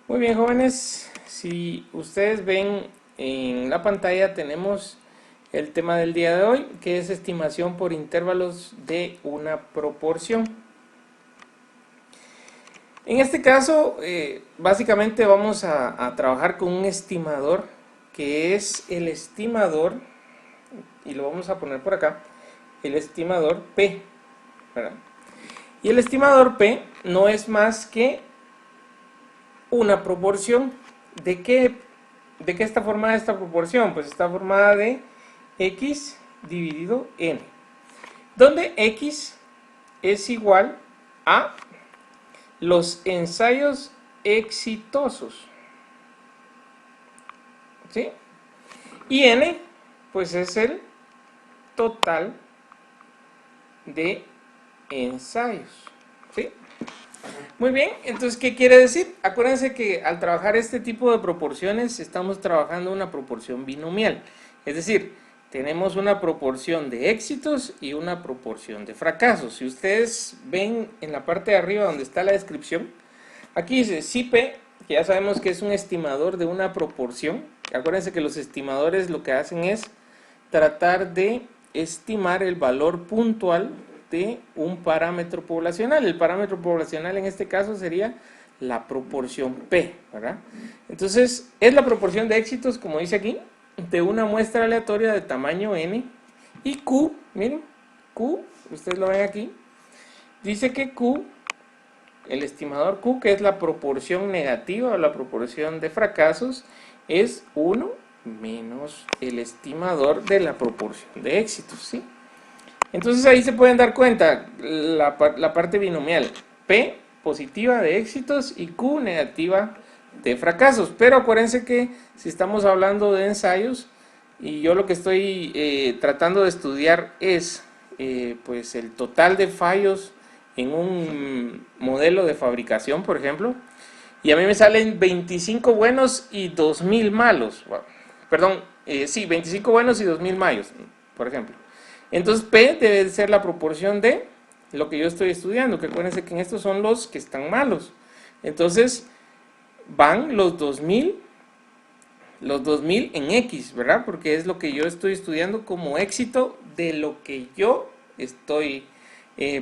Muy bien, jóvenes, si ustedes ven en la pantalla tenemos el tema del día de hoy, que es estimación por intervalos de una proporción. En este caso, básicamente vamos a trabajar con un estimador, que es el estimador, y lo vamos a poner por acá, el estimador P, ¿verdad? Y el estimador P no es más que una proporción. ¿De qué está formada esta proporción? Pues está formada de x dividido n, donde x es igual a los ensayos exitosos, ¿sí? Y n, pues es el total de ensayos, ¿sí? Muy bien, entonces, ¿qué quiere decir? Acuérdense que al trabajar este tipo de proporciones estamos trabajando una proporción binomial. Es decir, tenemos una proporción de éxitos y una proporción de fracasos. Si ustedes ven en la parte de arriba donde está la descripción, aquí dice si P, que ya sabemos que es un estimador de una proporción. Acuérdense que los estimadores lo que hacen es tratar de estimar el valor puntual de un parámetro poblacional. El parámetro poblacional en este caso sería la proporción P, ¿verdad? Entonces, es la proporción de éxitos, como dice aquí, de una muestra aleatoria de tamaño n, y Q, miren, Q, ustedes lo ven aquí, dice que Q, el estimador Q, que es la proporción negativa o la proporción de fracasos, es 1 menos el estimador de la proporción de éxitos, ¿sí? Entonces ahí se pueden dar cuenta la parte binomial, P positiva de éxitos y Q negativa de fracasos. Pero acuérdense que si estamos hablando de ensayos, y yo lo que estoy tratando de estudiar es pues el total de fallos en un modelo de fabricación, por ejemplo, y a mí me salen 25 buenos y 2000 malos. Perdón, sí, 25 buenos y 2000 malos, por ejemplo. Entonces P debe ser la proporción de lo que yo estoy estudiando, que acuérdense que en estos son los que están malos. Entonces van los 2000 en X, ¿verdad? Porque es lo que yo estoy estudiando como éxito de lo que yo estoy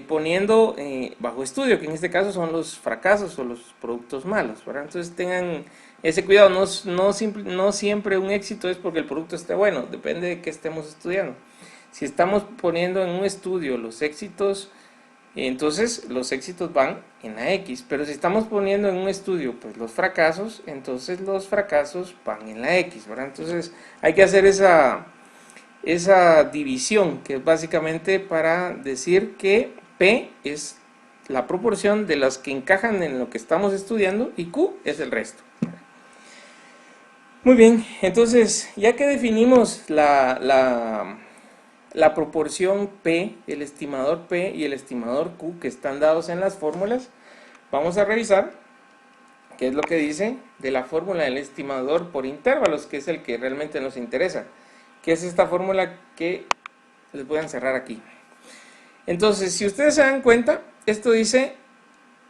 poniendo bajo estudio, que en este caso son los fracasos o los productos malos, ¿verdad? Entonces tengan ese cuidado, no siempre un éxito es porque el producto esté bueno, depende de qué estemos estudiando. Si estamos poniendo en un estudio los éxitos, entonces los éxitos van en la X, pero si estamos poniendo en un estudio pues los fracasos, entonces los fracasos van en la X, ¿verdad? Entonces hay que hacer esa división, que es básicamente para decir que P es la proporción de las que encajan en lo que estamos estudiando y Q es el resto. Muy bien, entonces ya que definimos la proporción P, el estimador P y el estimador Q que están dados en las fórmulas, vamos a revisar qué es lo que dice de la fórmula del estimador por intervalos, que es el que realmente nos interesa, que es esta fórmula que les voy a encerrar aquí. Entonces, si ustedes se dan cuenta, esto dice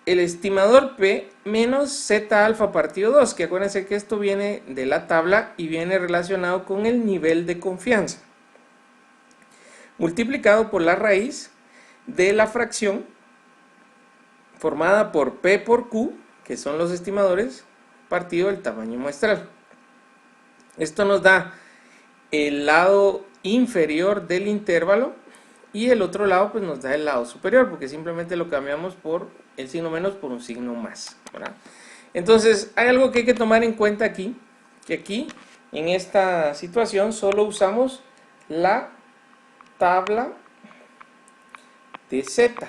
el estimador P menos Z alfa partido 2, que acuérdense que esto viene de la tabla y viene relacionado con el nivel de confianza, multiplicado por la raíz de la fracción formada por P por Q, que son los estimadores, partido el tamaño muestral. Esto nos da el lado inferior del intervalo y el otro lado pues nos da el lado superior, porque simplemente lo cambiamos por el signo menos por un signo más, ¿verdad? Entonces hay algo que hay que tomar en cuenta aquí, que aquí en esta situación solo usamos la tabla de Z,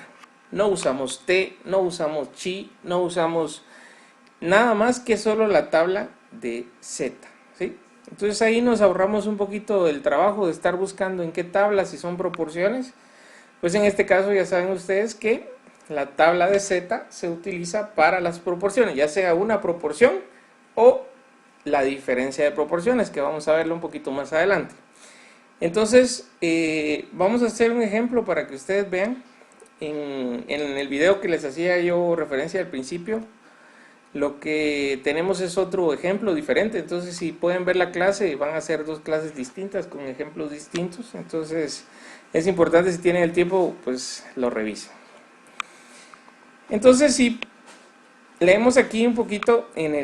no usamos T, no usamos chi, no usamos nada más que solo la tabla de Z, ¿sí? Entonces ahí nos ahorramos un poquito el trabajo de estar buscando en qué tabla, si son proporciones. Pues en este caso ya saben ustedes que la tabla de Z se utiliza para las proporciones, ya sea una proporción o la diferencia de proporciones, que vamos a verlo un poquito más adelante. Entonces vamos a hacer un ejemplo para que ustedes vean en el video que les hacía yo referencia al principio, lo que tenemos es otro ejemplo diferente. Entonces, si pueden ver la clase, van a ser dos clases distintas con ejemplos distintos. Entonces, es importante, si tienen el tiempo, pues lo revisen. Entonces, si leemos aquí un poquito en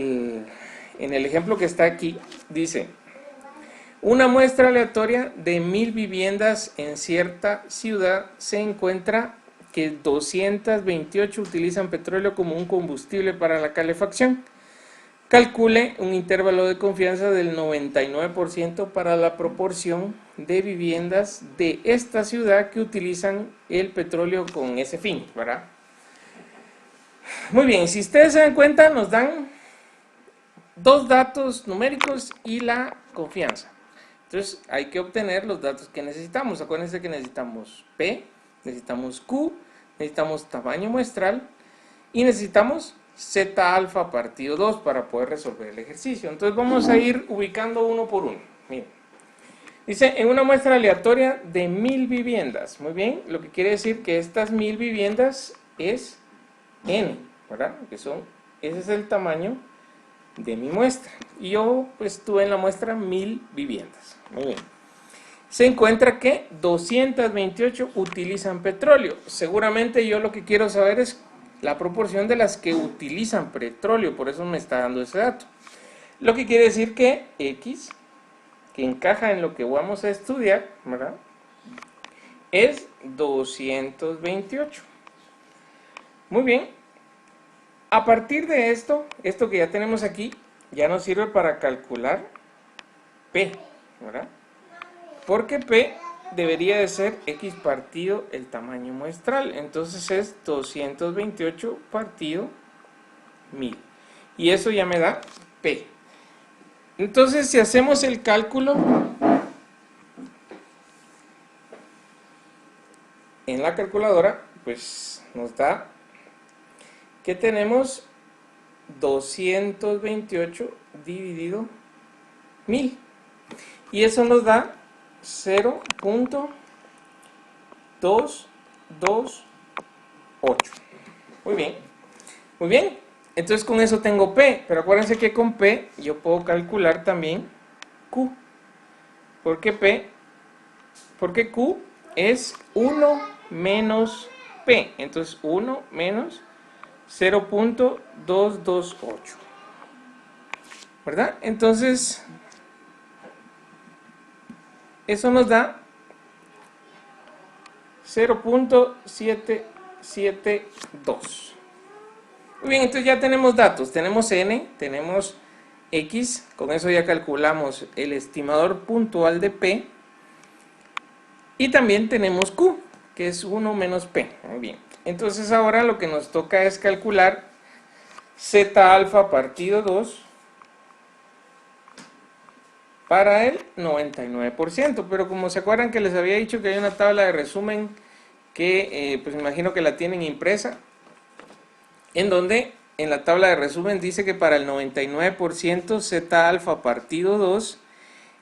el ejemplo que está aquí, dice: una muestra aleatoria de 1000 viviendas en cierta ciudad se encuentra que 228 utilizan petróleo como un combustible para la calefacción. Calcule un intervalo de confianza del 99% para la proporción de viviendas de esta ciudad que utilizan el petróleo con ese fin, ¿verdad? Muy bien, si ustedes se dan cuenta, nos dan dos datos numéricos y la confianza. Entonces hay que obtener los datos que necesitamos. Acuérdense que necesitamos P, necesitamos Q, necesitamos tamaño muestral y necesitamos Z alfa partido 2 para poder resolver el ejercicio. Entonces vamos a ir ubicando uno por uno. Miren. Dice, en una muestra aleatoria de 1000 viviendas. Muy bien, lo que quiere decir que estas 1000 viviendas es N, ¿verdad? Ese es el tamaño de mi muestra. Y yo pues tuve en la muestra 1000 viviendas. Muy bien. Se encuentra que 228 utilizan petróleo. Seguramente yo lo que quiero saber es la proporción de las que utilizan petróleo, por eso me está dando ese dato. Lo que quiere decir que X, que encaja en lo que vamos a estudiar, ¿verdad?, es 228. Muy bien. A partir de esto que ya tenemos aquí, ya nos sirve para calcular P, ¿verdad? Porque P debería de ser X partido el tamaño muestral. Entonces es 228 partido 1000. Y eso ya me da P. Entonces, si hacemos el cálculo en la calculadora, pues nos da que tenemos 228 dividido 1000. Y eso nos da 0.228. Muy bien. Muy bien. Entonces con eso tengo P. Pero acuérdense que con P yo puedo calcular también Q. ¿Por qué P? Porque Q es 1 menos P. Entonces 1 menos 0.228. ¿Verdad? Entonces eso nos da 0.772. Muy bien, entonces ya tenemos datos. Tenemos N, tenemos X. Con eso ya calculamos el estimador puntual de P. Y también tenemos Q, que es 1 menos P. Muy bien. Entonces ahora lo que nos toca es calcular Z alfa partido 2 para el 99%, pero como se acuerdan que les había dicho que hay una tabla de resumen que pues me imagino que la tienen impresa, en donde en la tabla de resumen dice que para el 99% Z alfa partido 2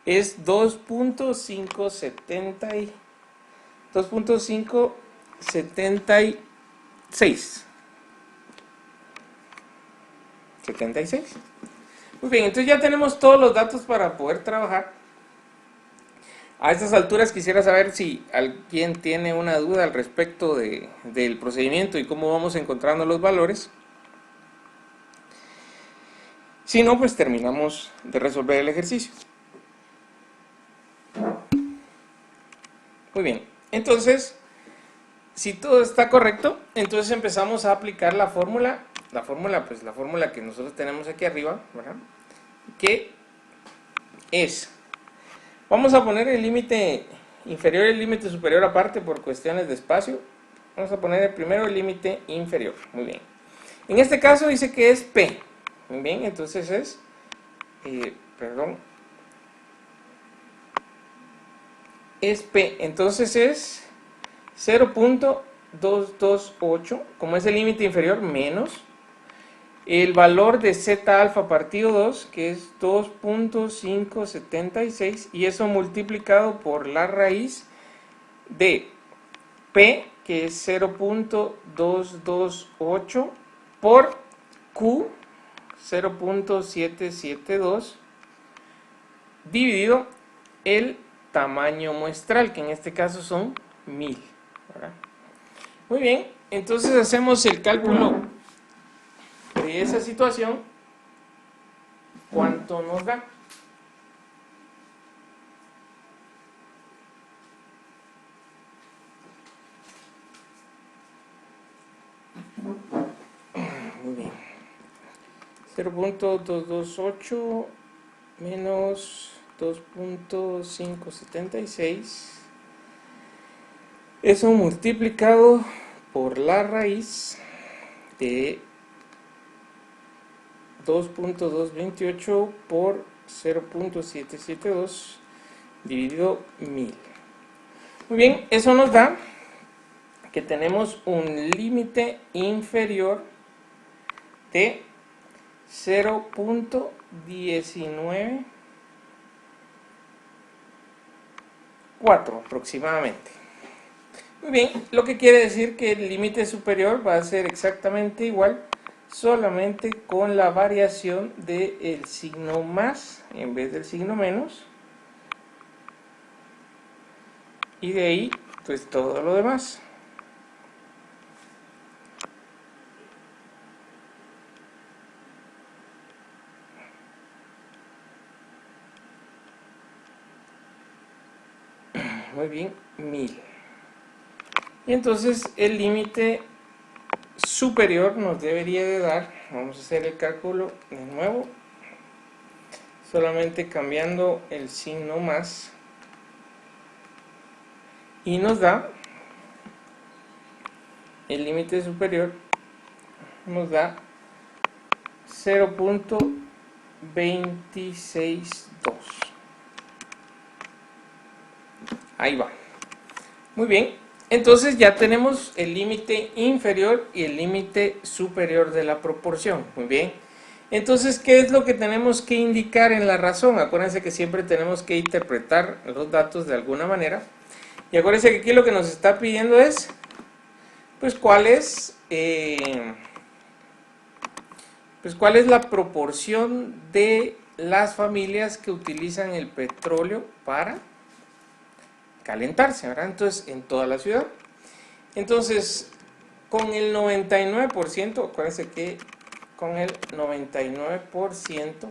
es 2.576. Muy bien, entonces ya tenemos todos los datos para poder trabajar. A estas alturas quisiera saber si alguien tiene una duda al respecto del procedimiento y cómo vamos encontrando los valores. Si no, pues terminamos de resolver el ejercicio. Muy bien, entonces, si todo está correcto, entonces empezamos a aplicar la fórmula. La fórmula que nosotros tenemos aquí arriba, ¿verdad?, que es, vamos a poner el límite inferior y el límite superior aparte por cuestiones de espacio. Vamos a poner primero el límite inferior. Muy bien. En este caso dice que es P. Muy bien, entonces es, es P. Entonces es 0.228, como es el límite inferior, menos el valor de Z alfa partido 2, que es 2.576, y eso multiplicado por la raíz de P, que es 0.228, por Q, 0.772 dividido el tamaño muestral, que en este caso son 1000, ¿verdad? Muy bien, entonces hacemos el cálculo de esa situación. ¿Cuánto nos da? Muy bien. 0.228 menos 2.576. Eso multiplicado por la raíz de 2.228 por 0.772 dividido 1000. Muy bien, eso nos da que tenemos un límite inferior de 0.194 aproximadamente. Muy bien, lo que quiere decir que el límite superior va a ser exactamente igual, solamente con la variación del signo más en vez del signo menos, y de ahí pues todo lo demás. Muy bien, 1000. Y entonces el límite superior nos debería de dar, vamos a hacer el cálculo de nuevo, solamente cambiando el signo más, y nos da, el límite superior nos da 0.262. Ahí va. Muy bien, entonces ya tenemos el límite inferior y el límite superior de la proporción. Muy bien. Entonces, ¿qué es lo que tenemos que indicar en la razón? Acuérdense que siempre tenemos que interpretar los datos de alguna manera. Y acuérdense que aquí lo que nos está pidiendo es, pues, cuál es la proporción de las familias que utilizan el petróleo para calentarse, ¿verdad? Entonces, en toda la ciudad. Entonces, con el 99%, acuérdense que con el 99%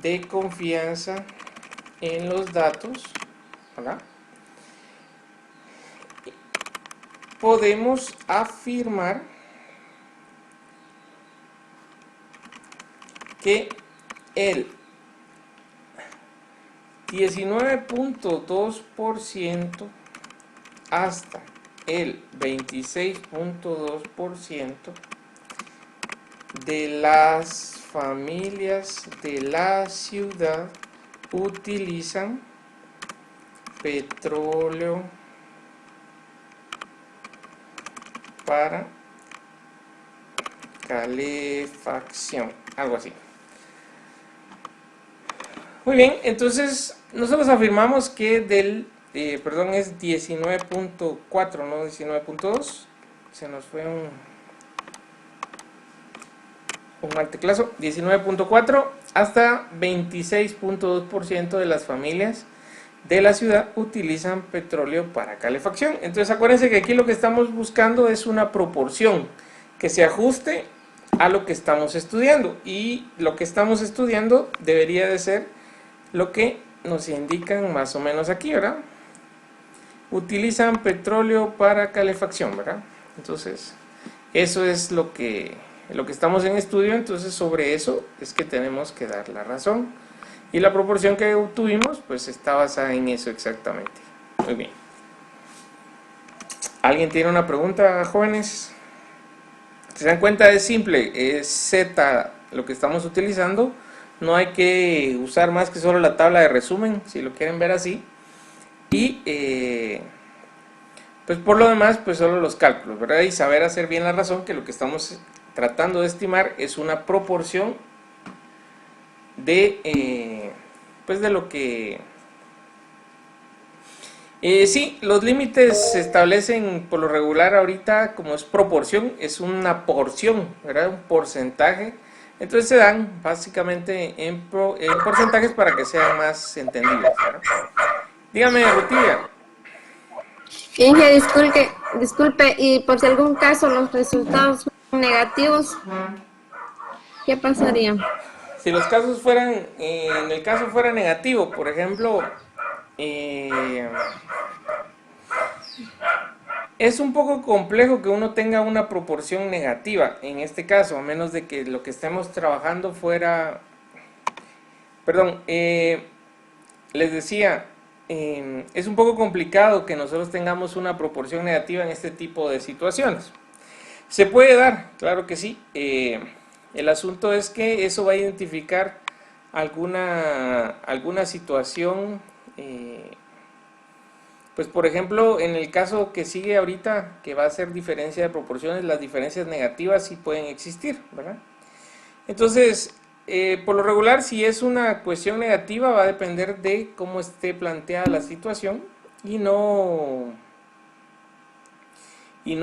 de confianza en los datos, ¿verdad?, podemos afirmar que el 19.2% hasta el 26.2% de las familias de la ciudad utilizan petróleo para calefacción, algo así. Muy bien, entonces nosotros afirmamos que es 19.4, no 19.2. Se nos fue un mal teclazo. 19.4 hasta 26.2% de las familias de la ciudad utilizan petróleo para calefacción. Entonces acuérdense que aquí lo que estamos buscando es una proporción que se ajuste a lo que estamos estudiando, y lo que estamos estudiando debería de ser lo que nos indican más o menos aquí, ¿verdad? Utilizan petróleo para calefacción, ¿verdad? Entonces, eso es lo que estamos en estudio. Entonces, sobre eso es que tenemos que dar la razón. Y la proporción que obtuvimos, pues está basada en eso exactamente. Muy bien. ¿Alguien tiene una pregunta, jóvenes? Si se dan cuenta, es simple, es Z lo que estamos utilizando. No hay que usar más que solo la tabla de resumen, si lo quieren ver así. Y pues por lo demás, pues solo los cálculos, ¿verdad? Y saber hacer bien la razón, que lo que estamos tratando de estimar es una proporción de, pues de lo que... sí, los límites se establecen por lo regular ahorita, como es proporción, es una porción, ¿verdad? Un porcentaje Entonces se dan básicamente en porcentajes para que sean más entendibles, ¿verdad? Dígame, Rutilia. Inge, disculpe, y por si algún caso los resultados son negativos, ¿qué pasaría? Si los casos fueran, en el caso fuera negativo, por ejemplo, eh, es un poco complejo que uno tenga una proporción negativa en este caso, a menos de que lo que estemos trabajando fuera, perdón, les decía, es un poco complicado que nosotros tengamos una proporción negativa en este tipo de situaciones. Se puede dar, claro que sí. El asunto es que eso va a identificar alguna situación, pues por ejemplo, en el caso que sigue ahorita, que va a ser diferencia de proporciones, las diferencias negativas sí pueden existir, ¿verdad? Entonces, por lo regular, si es una cuestión negativa, va a depender de cómo esté planteada la situación y y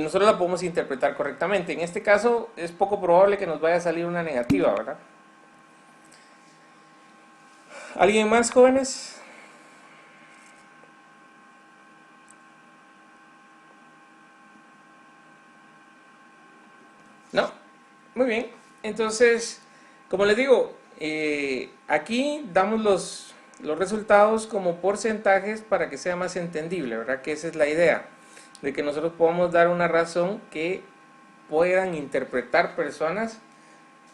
nosotros la podemos interpretar correctamente. En este caso, es poco probable que nos vaya a salir una negativa, ¿verdad? ¿Alguien más, jóvenes? No. Muy bien. Entonces, como les digo, aquí damos los resultados como porcentajes para que sea más entendible, ¿verdad? Que esa es la idea, de que nosotros podamos dar una razón que puedan interpretar personas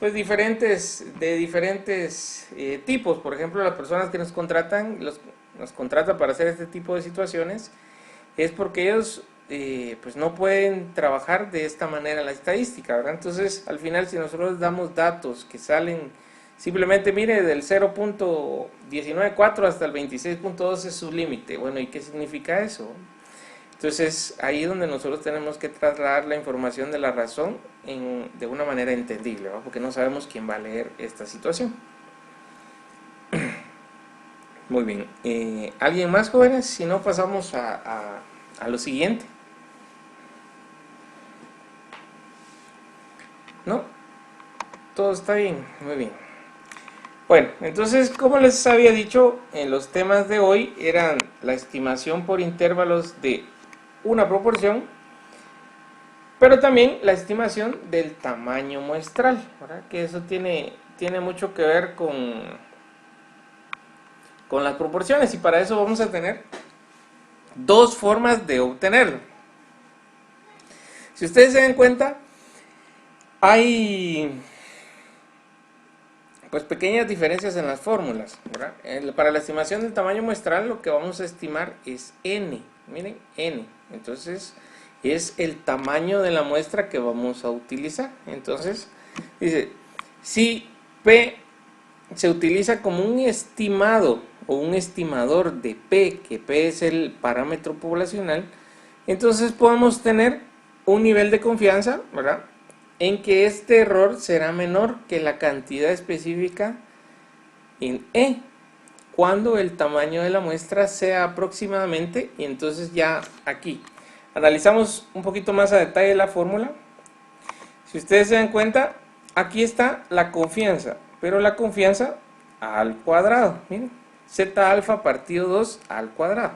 pues de diferentes tipos. Por ejemplo, las personas que nos contratan, nos contratan para hacer este tipo de situaciones, es porque ellos pues no pueden trabajar de esta manera la estadística, ¿verdad? Entonces, al final, si nosotros damos datos que salen simplemente, mire, del 0.194 hasta el 26.2 es su límite. Bueno, ¿y qué significa eso? Entonces, ahí es donde nosotros tenemos que trasladar la información de la razón de una manera entendible, ¿verdad? Porque no sabemos quién va a leer esta situación. Muy bien. ¿Alguien más, jóvenes? Si no, pasamos a lo siguiente. ¿No? Todo está bien. Muy bien. Bueno, entonces, como les había dicho, en los temas de hoy eran la estimación por intervalos de una proporción, pero también la estimación del tamaño muestral, ¿verdad? Que eso tiene mucho que ver con las proporciones, y para eso vamos a tener dos formas de obtenerlo. Si ustedes se dan cuenta, hay pues pequeñas diferencias en las fórmulas, ¿verdad? Para la estimación del tamaño muestral lo que vamos a estimar es n, miren, n. Entonces es el tamaño de la muestra que vamos a utilizar. Entonces dice, si p se utiliza como un estimado o un estimador de p, que p es el parámetro poblacional, entonces podemos tener un nivel de confianza, ¿verdad?, en que este error será menor que la cantidad específica en E, cuando el tamaño de la muestra sea aproximadamente, y entonces ya aquí analizamos un poquito más a detalle la fórmula. Si ustedes se dan cuenta, aquí está la confianza, pero la confianza al cuadrado, miren, z alfa partido 2 al cuadrado.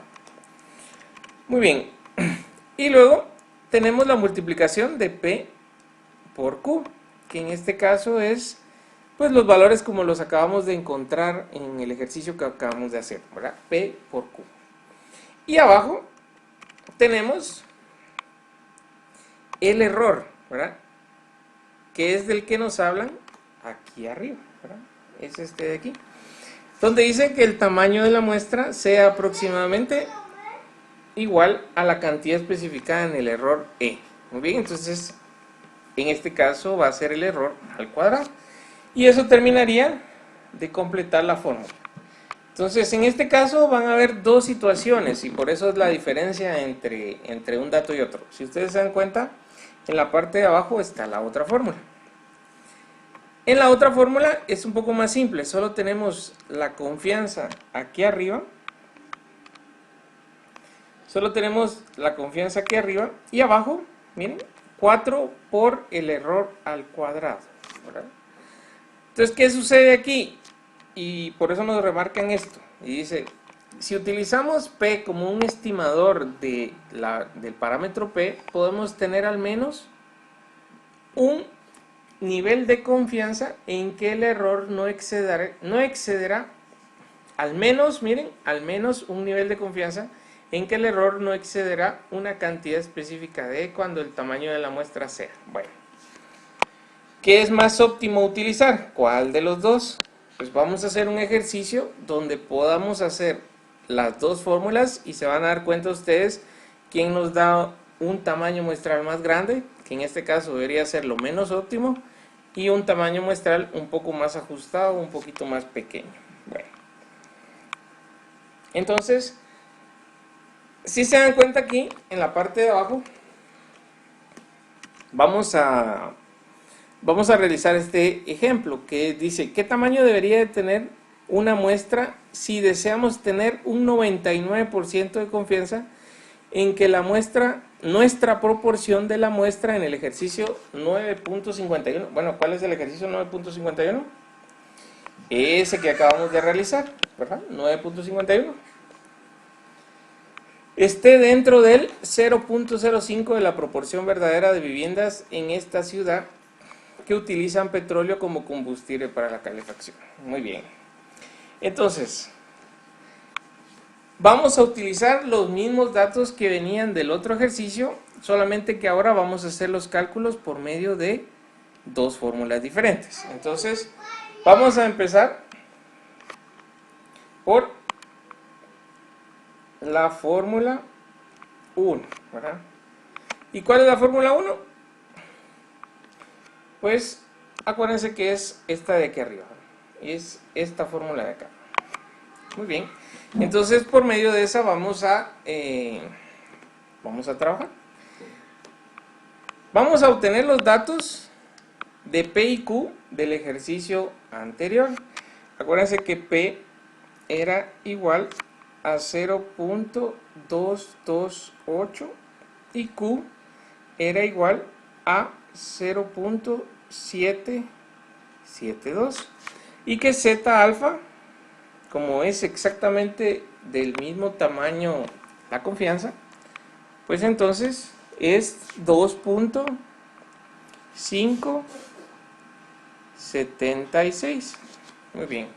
Muy bien, y luego tenemos la multiplicación de P por Q, que en este caso es pues los valores como los acabamos de encontrar en el ejercicio que acabamos de hacer, ¿verdad? P por Q. Y abajo tenemos el error, ¿verdad?, que es del que nos hablan aquí arriba, ¿verdad? Es este de aquí, donde dice que el tamaño de la muestra sea aproximadamente igual a la cantidad especificada en el error E. Muy bien, entonces en este caso va a ser el error al cuadrado. Y eso terminaría de completar la fórmula. Entonces, en este caso van a haber dos situaciones y por eso es la diferencia entre un dato y otro. Si ustedes se dan cuenta, en la parte de abajo está la otra fórmula. En la otra fórmula es un poco más simple, solo tenemos la confianza aquí arriba. Solo tenemos la confianza aquí arriba y abajo, miren, 4 por el error al cuadrado. ¿verdad? Entonces, ¿qué sucede aquí? Y por eso nos remarcan esto. Y dice, si utilizamos P como un estimador del parámetro P, podemos tener al menos un nivel de confianza en que el error no excederá al menos, miren, al menos un nivel de confianza en que el error no excederá una cantidad específica de cuando el tamaño de la muestra sea. Bueno, ¿qué es más óptimo utilizar? ¿Cuál de los dos? Pues vamos a hacer un ejercicio donde podamos hacer las dos fórmulas y se van a dar cuenta ustedes quién nos da un tamaño muestral más grande, que en este caso debería ser lo menos óptimo, y un tamaño muestral un poco más ajustado, un poquito más pequeño. Bueno, entonces, si se dan cuenta aquí, en la parte de abajo, vamos a realizar este ejemplo que dice, ¿qué tamaño debería de tener una muestra si deseamos tener un 99% de confianza en que la muestra, nuestra proporción de la muestra en el ejercicio 9.51? Bueno, ¿cuál es el ejercicio 9.51? Ese que acabamos de realizar, ¿verdad? 9.51. Esté dentro del 0.05 de la proporción verdadera de viviendas en esta ciudad que utilizan petróleo como combustible para la calefacción. Muy bien. Entonces, vamos a utilizar los mismos datos que venían del otro ejercicio, solamente que ahora vamos a hacer los cálculos por medio de dos fórmulas diferentes. Entonces, vamos a empezar por la fórmula 1, ¿verdad? ¿Y cuál es la fórmula 1? Pues acuérdense que es esta de aquí arriba, es esta fórmula de acá. Muy bien, entonces por medio de esa vamos a trabajar. Vamos a obtener los datos de P y Q del ejercicio anterior. Acuérdense que P era igual a 0.228 y Q era igual a 0.772 y que Z alfa, como es exactamente del mismo tamaño la confianza, pues entonces es 2.576. Muy bien.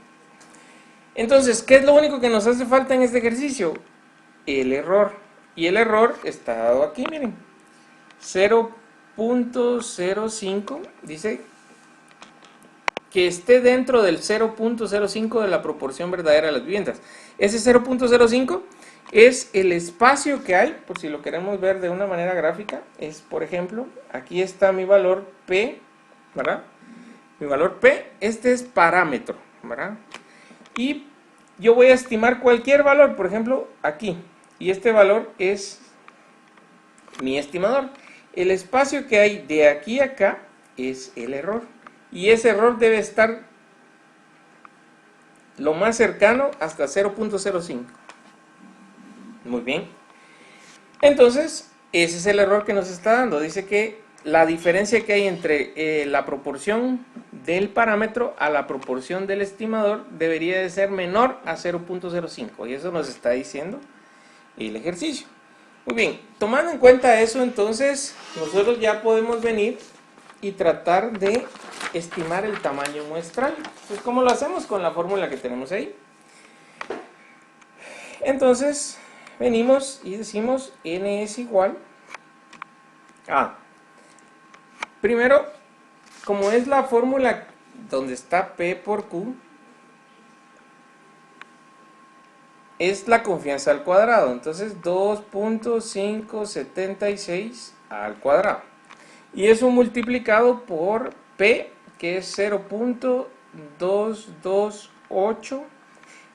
Entonces, ¿qué es lo único que nos hace falta en este ejercicio? El error. Y el error está dado aquí, miren. 0.05 dice que esté dentro del 0.05 de la proporción verdadera de las viviendas. Ese 0.05 es el espacio que hay, por si lo queremos ver de una manera gráfica, es, por ejemplo, aquí está mi valor P, ¿verdad? Mi valor P, este es parámetro, ¿verdad? Y yo voy a estimar cualquier valor, por ejemplo, aquí, y este valor es mi estimador. El espacio que hay de aquí a acá es el error. Y ese error debe estar lo más cercano hasta 0.05. Muy bien. Entonces, ese es el error que nos está dando. Dice que la diferencia que hay entre la proporción del parámetro a la proporción del estimador debería de ser menor a 0.05. Y eso nos está diciendo el ejercicio. Muy bien, tomando en cuenta eso, entonces nosotros ya podemos venir y tratar de estimar el tamaño muestral. Entonces, ¿cómo lo hacemos? Con la fórmula que tenemos ahí. Entonces, venimos y decimos n es igual a... Primero, como es la fórmula donde está P por Q, es la confianza al cuadrado. Entonces, 2.576 al cuadrado. Y eso multiplicado por P, que es 0.228,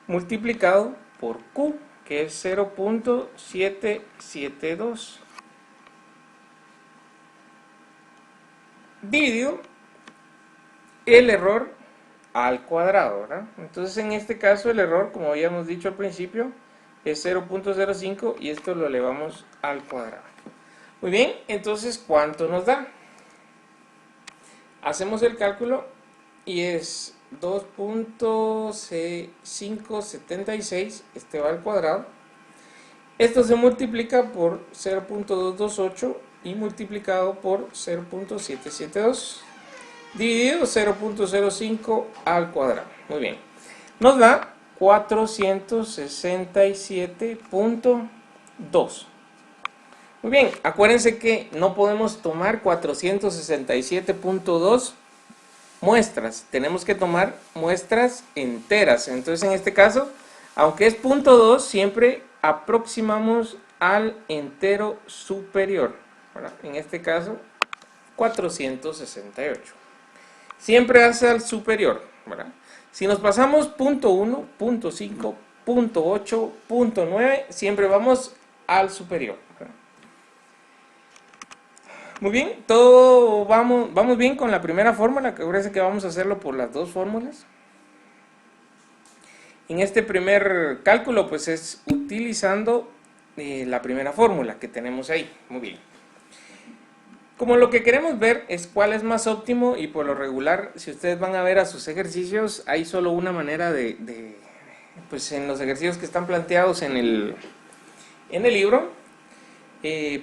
multiplicado por Q, que es 0.772, dividido el error al cuadrado, ¿verdad? Entonces en este caso el error, como habíamos dicho al principio, es 0.05 y esto lo elevamos al cuadrado. Muy bien, entonces ¿cuánto nos da? Hacemos el cálculo y es 2.576, este va al cuadrado. Esto se multiplica por 0.228 y multiplicado por 0.772 dividido 0.05 al cuadrado. Muy bien. Nos da 467.2. Muy bien, acuérdense que no podemos tomar 467.2 muestras, tenemos que tomar muestras enteras. Entonces en este caso, aunque es 0.2, siempre aproximamos al entero superior. ¿Verdad? En este caso, 468. Siempre hacia el superior. ¿Verdad? Si nos pasamos 0.1, 0.5, 0.8, 0.9, siempre vamos al superior. ¿Verdad? Muy bien, todo vamos bien con la primera fórmula, que parece que vamos a hacerlo por las dos fórmulas. En este primer cálculo pues es utilizando la primera fórmula que tenemos ahí. Muy bien. Como lo que queremos ver es cuál es más óptimo, y por lo regular, si ustedes van a ver a sus ejercicios, hay solo una manera pues en los ejercicios que están planteados en el libro.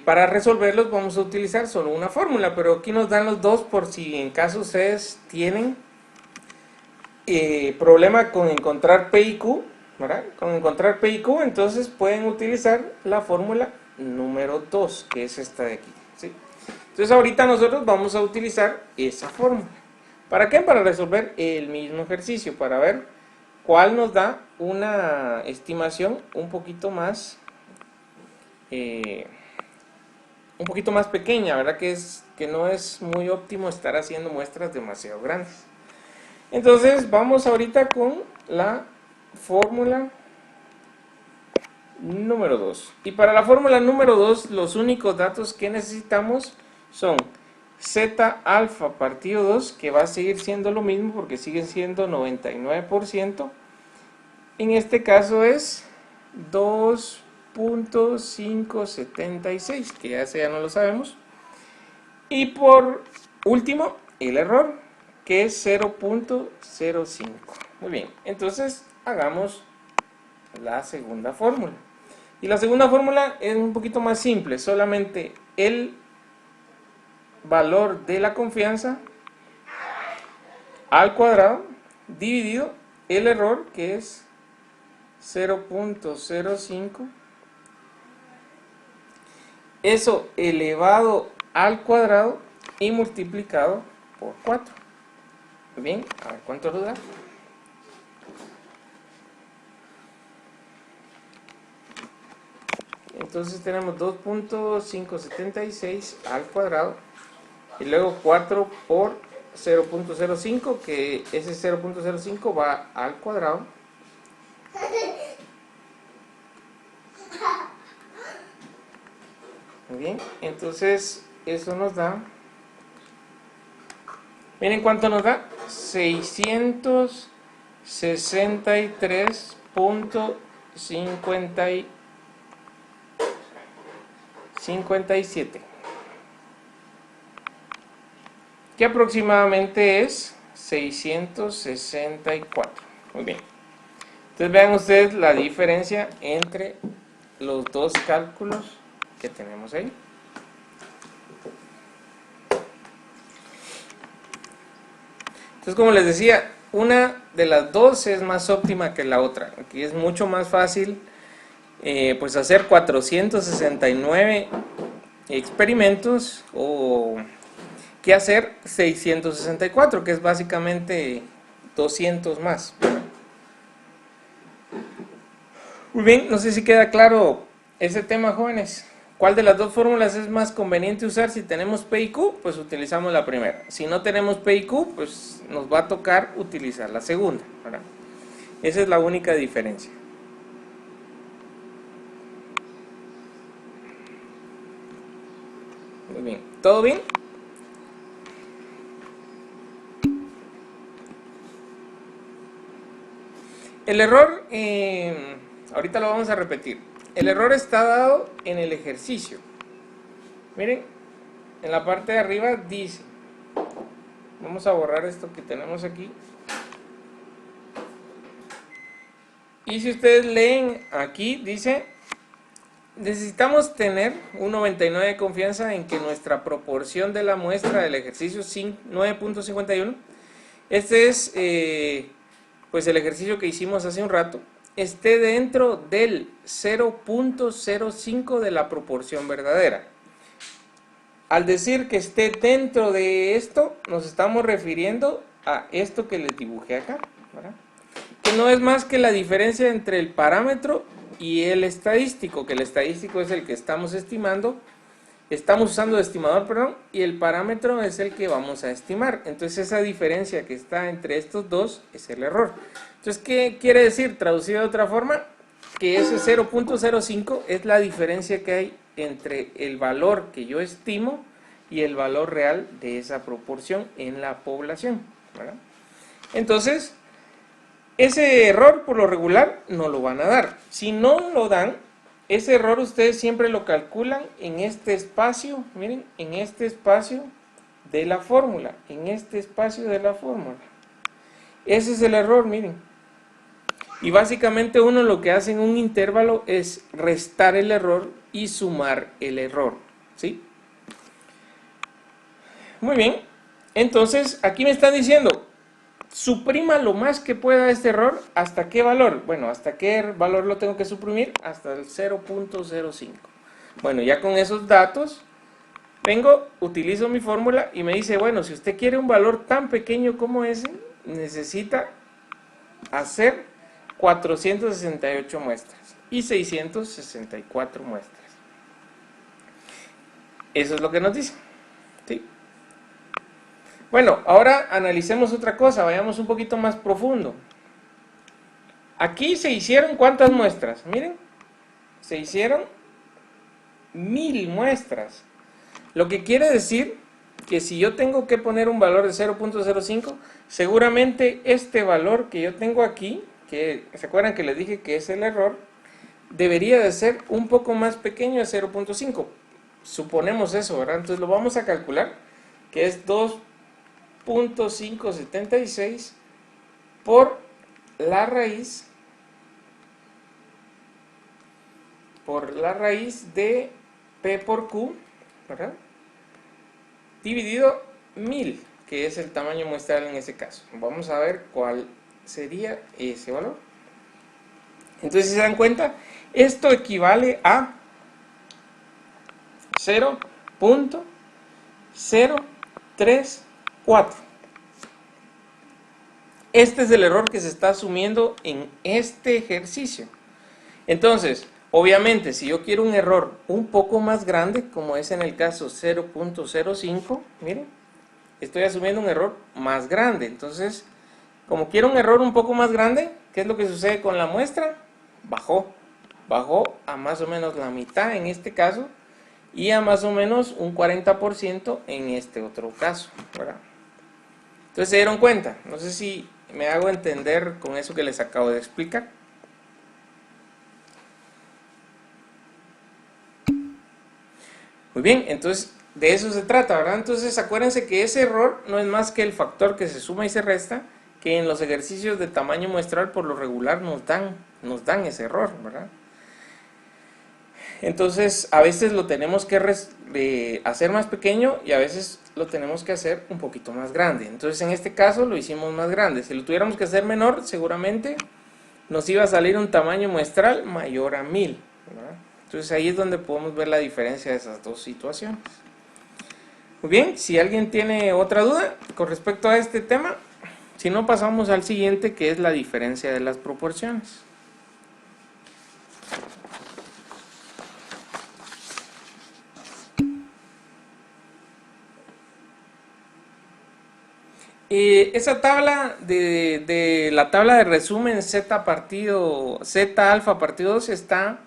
Para resolverlos vamos a utilizar solo una fórmula, pero aquí nos dan los dos por si en caso ustedes tienen problema con encontrar P y Q, ¿verdad? Con encontrar P y Q, entonces pueden utilizar la fórmula número 2, que es esta de aquí, ¿sí? Entonces ahorita nosotros vamos a utilizar esa fórmula. ¿Para qué? Para resolver el mismo ejercicio, para ver cuál nos da una estimación un poquito más pequeña, ¿verdad? Que no es muy óptimo estar haciendo muestras demasiado grandes. Entonces vamos ahorita con la fórmula número 2. Y para la fórmula número 2, los únicos datos que necesitamos son Z alfa partido 2, que va a seguir siendo lo mismo porque sigue siendo 99%. En este caso es 2.576, que ya no lo sabemos. Y por último, el error, que es 0.05. Muy bien, entonces hagamos la segunda fórmula. Y la segunda fórmula es un poquito más simple, solamente el valor de la confianza al cuadrado dividido el error, que es 0.05, eso elevado al cuadrado y multiplicado por 4. Muy bien, a ver cuánto nos da. Entonces tenemos 2.576 al cuadrado y luego 4 por 0.05, que ese 0.05 va al cuadrado. Muy bien, entonces eso nos da, miren cuánto nos da, 663.57, que aproximadamente es 664. Muy bien, entonces vean ustedes la diferencia entre los dos cálculos que tenemos ahí. Entonces, como les decía, una de las dos es más óptima que la otra. Aquí es mucho más fácil pues hacer 469 experimentos que hacer 664, que es básicamente 200 más. Muy bien, no sé si queda claro ese tema, jóvenes. ¿Cuál de las dos fórmulas es más conveniente usar? Si tenemos P y Q, pues utilizamos la primera. Si no tenemos P y Q, pues nos va a tocar utilizar la segunda, ¿verdad? Esa es la única diferencia. Muy bien, ¿todo bien? El error, ahorita lo vamos a repetir. El error está dado en el ejercicio. Miren, en la parte de arriba dice Vamos a borrar esto que tenemos aquí. Y si ustedes leen aquí, dice, necesitamos tener un 99 de confianza en que nuestra proporción de la muestra del ejercicio 9.51, este es pues el ejercicio que hicimos hace un rato, esté dentro del 0.05 de la proporción verdadera. Al decir que esté dentro de esto, nos estamos refiriendo a esto que les dibujé acá, ¿verdad? Que no es más que la diferencia entre el parámetro y el estadístico, que el estadístico es el que estamos estimando, estamos usando de estimador, perdón, y el parámetro es el que vamos a estimar. Entonces esa diferencia que está entre estos dos es el error. Entonces, ¿qué quiere decir? Traducido de otra forma, que ese 0.05 es la diferencia que hay entre el valor que yo estimo y el valor real de esa proporción en la población, ¿verdad? Entonces, ese error por lo regular no lo van a dar. Si no lo dan, ese error ustedes siempre lo calculan en este espacio, miren, en este espacio de la fórmula, en este espacio de la fórmula. Ese es el error, miren. Y básicamente uno lo que hace en un intervalo es restar el error y sumar el error, ¿sí? Muy bien, entonces aquí me están diciendo, suprima lo más que pueda este error, ¿hasta qué valor? Bueno, ¿hasta qué valor lo tengo que suprimir? Hasta el 0.05. Bueno, ya con esos datos, vengo, utilizo mi fórmula y me dice, bueno, si usted quiere un valor tan pequeño como ese, necesita hacer 468 muestras y 664 muestras. Eso es lo que nos dice, ¿sí? Bueno, ahora analicemos otra cosa, vayamos un poquito más profundo. Aquí se hicieron ¿cuántas muestras? Miren, se hicieron 1000 muestras. Lo que quiere decir que si yo tengo que poner un valor de 0.05, seguramente este valor que yo tengo aquí, que se acuerdan que les dije que es el error, debería de ser un poco más pequeño de 0.5. Suponemos eso, ¿verdad? Entonces lo vamos a calcular, que es 2.576 por la raíz de P por Q, ¿verdad? Dividido 1000, que es el tamaño muestral en ese caso. Vamos a ver cuál sería ese valor. Entonces, si se dan cuenta, esto equivale a 0.034. Este es el error que se está asumiendo en este ejercicio. Entonces, obviamente, si yo quiero un error un poco más grande, como es en el caso 0.05, miren, estoy asumiendo un error más grande. Entonces, como quiero un error un poco más grande, ¿qué es lo que sucede con la muestra? Bajó a más o menos la mitad en este caso y a más o menos un 40% en este otro caso, ¿verdad? Entonces, ¿se dieron cuenta? No sé si me hago entender con eso que les acabo de explicar. Muy bien, entonces de eso se trata, ¿verdad? Entonces acuérdense que ese error no es más que el factor que se suma y se resta, que en los ejercicios de tamaño muestral por lo regular nos dan ese error, ¿verdad? Entonces a veces lo tenemos que hacer más pequeño y a veces lo tenemos que hacer un poquito más grande. Entonces en este caso lo hicimos más grande. Si lo tuviéramos que hacer menor, seguramente nos iba a salir un tamaño muestral mayor a 1000, ¿verdad? Entonces ahí es donde podemos ver la diferencia de esas dos situaciones. Muy bien, si alguien tiene otra duda con respecto a este tema, si no pasamos al siguiente, que es la diferencia de las proporciones. Esa tabla de la tabla de resumen Z alfa partido 2 está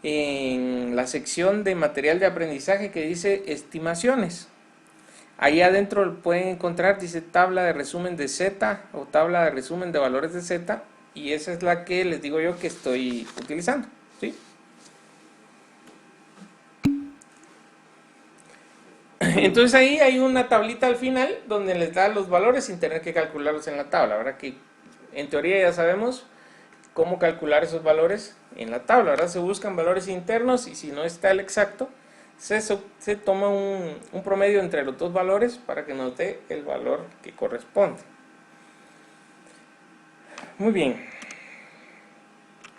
en la sección de material de aprendizaje que dice estimaciones. Ahí adentro pueden encontrar, dice tabla de resumen de Z o tabla de resumen de valores de Z, y esa es la que les digo yo que estoy utilizando, ¿sí? Entonces ahí hay una tablita al final donde les da los valores sin tener que calcularlos en la tabla, ¿verdad? Que en teoría ya sabemos cómo calcular esos valores en la tabla, ¿verdad? Se buscan valores internos y si no está el exacto, se toma un promedio entre los dos valores para que nos dé el valor que corresponde. Muy bien.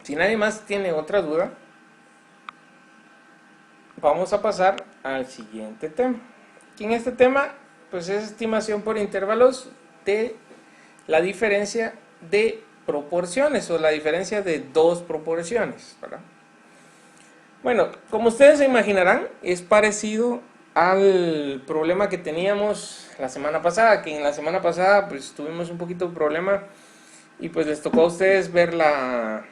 Si nadie más tiene otra duda, vamos a pasar al siguiente tema. Y en este tema, pues es estimación por intervalos de la diferencia de proporciones o la diferencia de dos proporciones, ¿verdad? Bueno, como ustedes se imaginarán, es parecido al problema que teníamos la semana pasada, que en la semana pasada pues tuvimos un poquito de problema y pues les tocó a ustedes ver la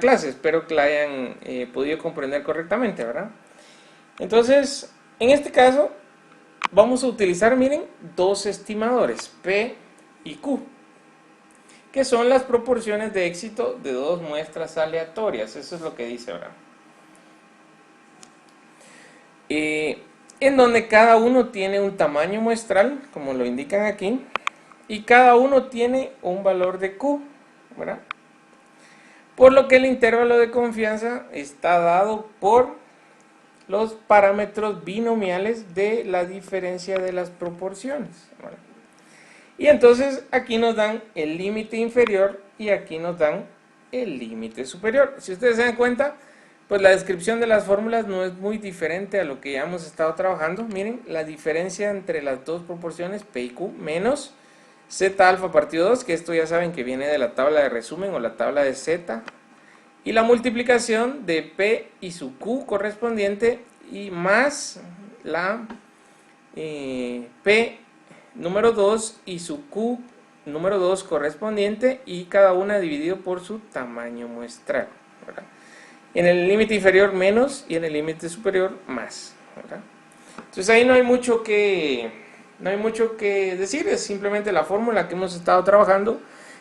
clase. Espero que la hayan podido comprender correctamente, ¿verdad? Entonces, en este caso vamos a utilizar, miren, dos estimadores, P y Q, que son las proporciones de éxito de dos muestras aleatorias. Eso es lo que dice, ¿verdad? En donde cada uno tiene un tamaño muestral, como lo indican aquí, y cada uno tiene un valor de Q, ¿verdad? Por lo que el intervalo de confianza está dado por los parámetros binomiales de la diferencia de las proporciones, ¿verdad? Y entonces aquí nos dan el límite inferior y aquí nos dan el límite superior. Si ustedes se dan cuenta, pues la descripción de las fórmulas no es muy diferente a lo que ya hemos estado trabajando. Miren, la diferencia entre las dos proporciones, P y Q, menos Z alfa partido 2, que esto ya saben que viene de la tabla de resumen o la tabla de Z, y la multiplicación de P y su Q correspondiente, y más la P número 2 y su Q número 2 correspondiente, y cada una dividido por su tamaño muestral, ¿verdad? En el límite inferior menos y en el límite superior más, ¿verdad? Entonces ahí no hay mucho que decir, es simplemente la fórmula que hemos estado trabajando.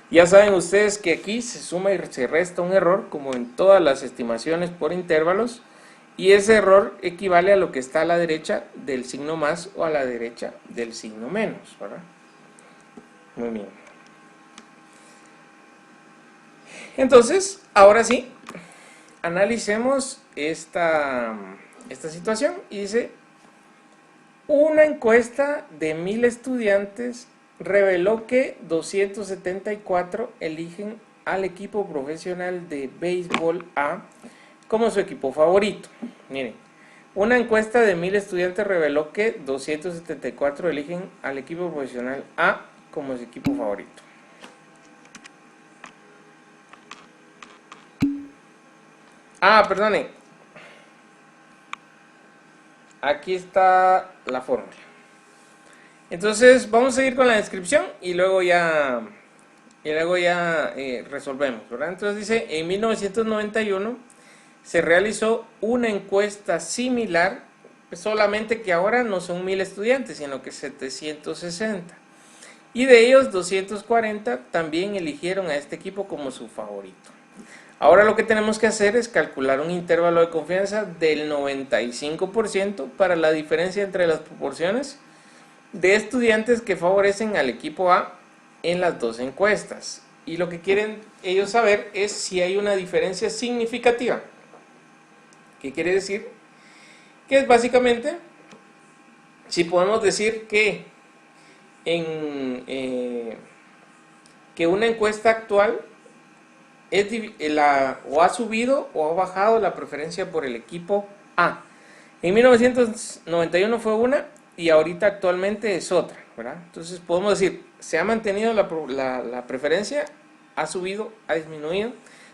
Ya saben ustedes que aquí se suma y se resta un error, como en todas las estimaciones por intervalos, y ese error equivale a lo que está a la derecha del signo más o a la derecha del signo menos, ¿verdad? Muy bien. Entonces, ahora sí, analicemos esta situación. Y dice: una encuesta de 1000 estudiantes reveló que 274 eligen al equipo profesional de béisbol A como su equipo favorito. Miren, una encuesta de 1000 estudiantes reveló que 274 eligen al equipo profesional A como su equipo favorito. Perdone. Aquí está la fórmula. Entonces vamos a seguir con la descripción y luego ya resolvemos, ¿verdad? Entonces dice: en 1991 se realizó una encuesta similar, solamente que ahora no son 1000 estudiantes, sino que 760. Y de ellos 240 también eligieron a este equipo como su favorito. Ahora lo que tenemos que hacer es calcular un intervalo de confianza del 95% para la diferencia entre las proporciones de estudiantes que favorecen al equipo A en las dos encuestas. Y lo que quieren ellos saber es si hay una diferencia significativa. ¿Qué quiere decir? Que es básicamente si podemos decir que que una encuesta actual o ha subido o ha bajado la preferencia por el equipo A. En 1991 fue una y ahorita actualmente es otra, ¿verdad? Entonces podemos decir, se ha mantenido la preferencia, ha subido, ha disminuido.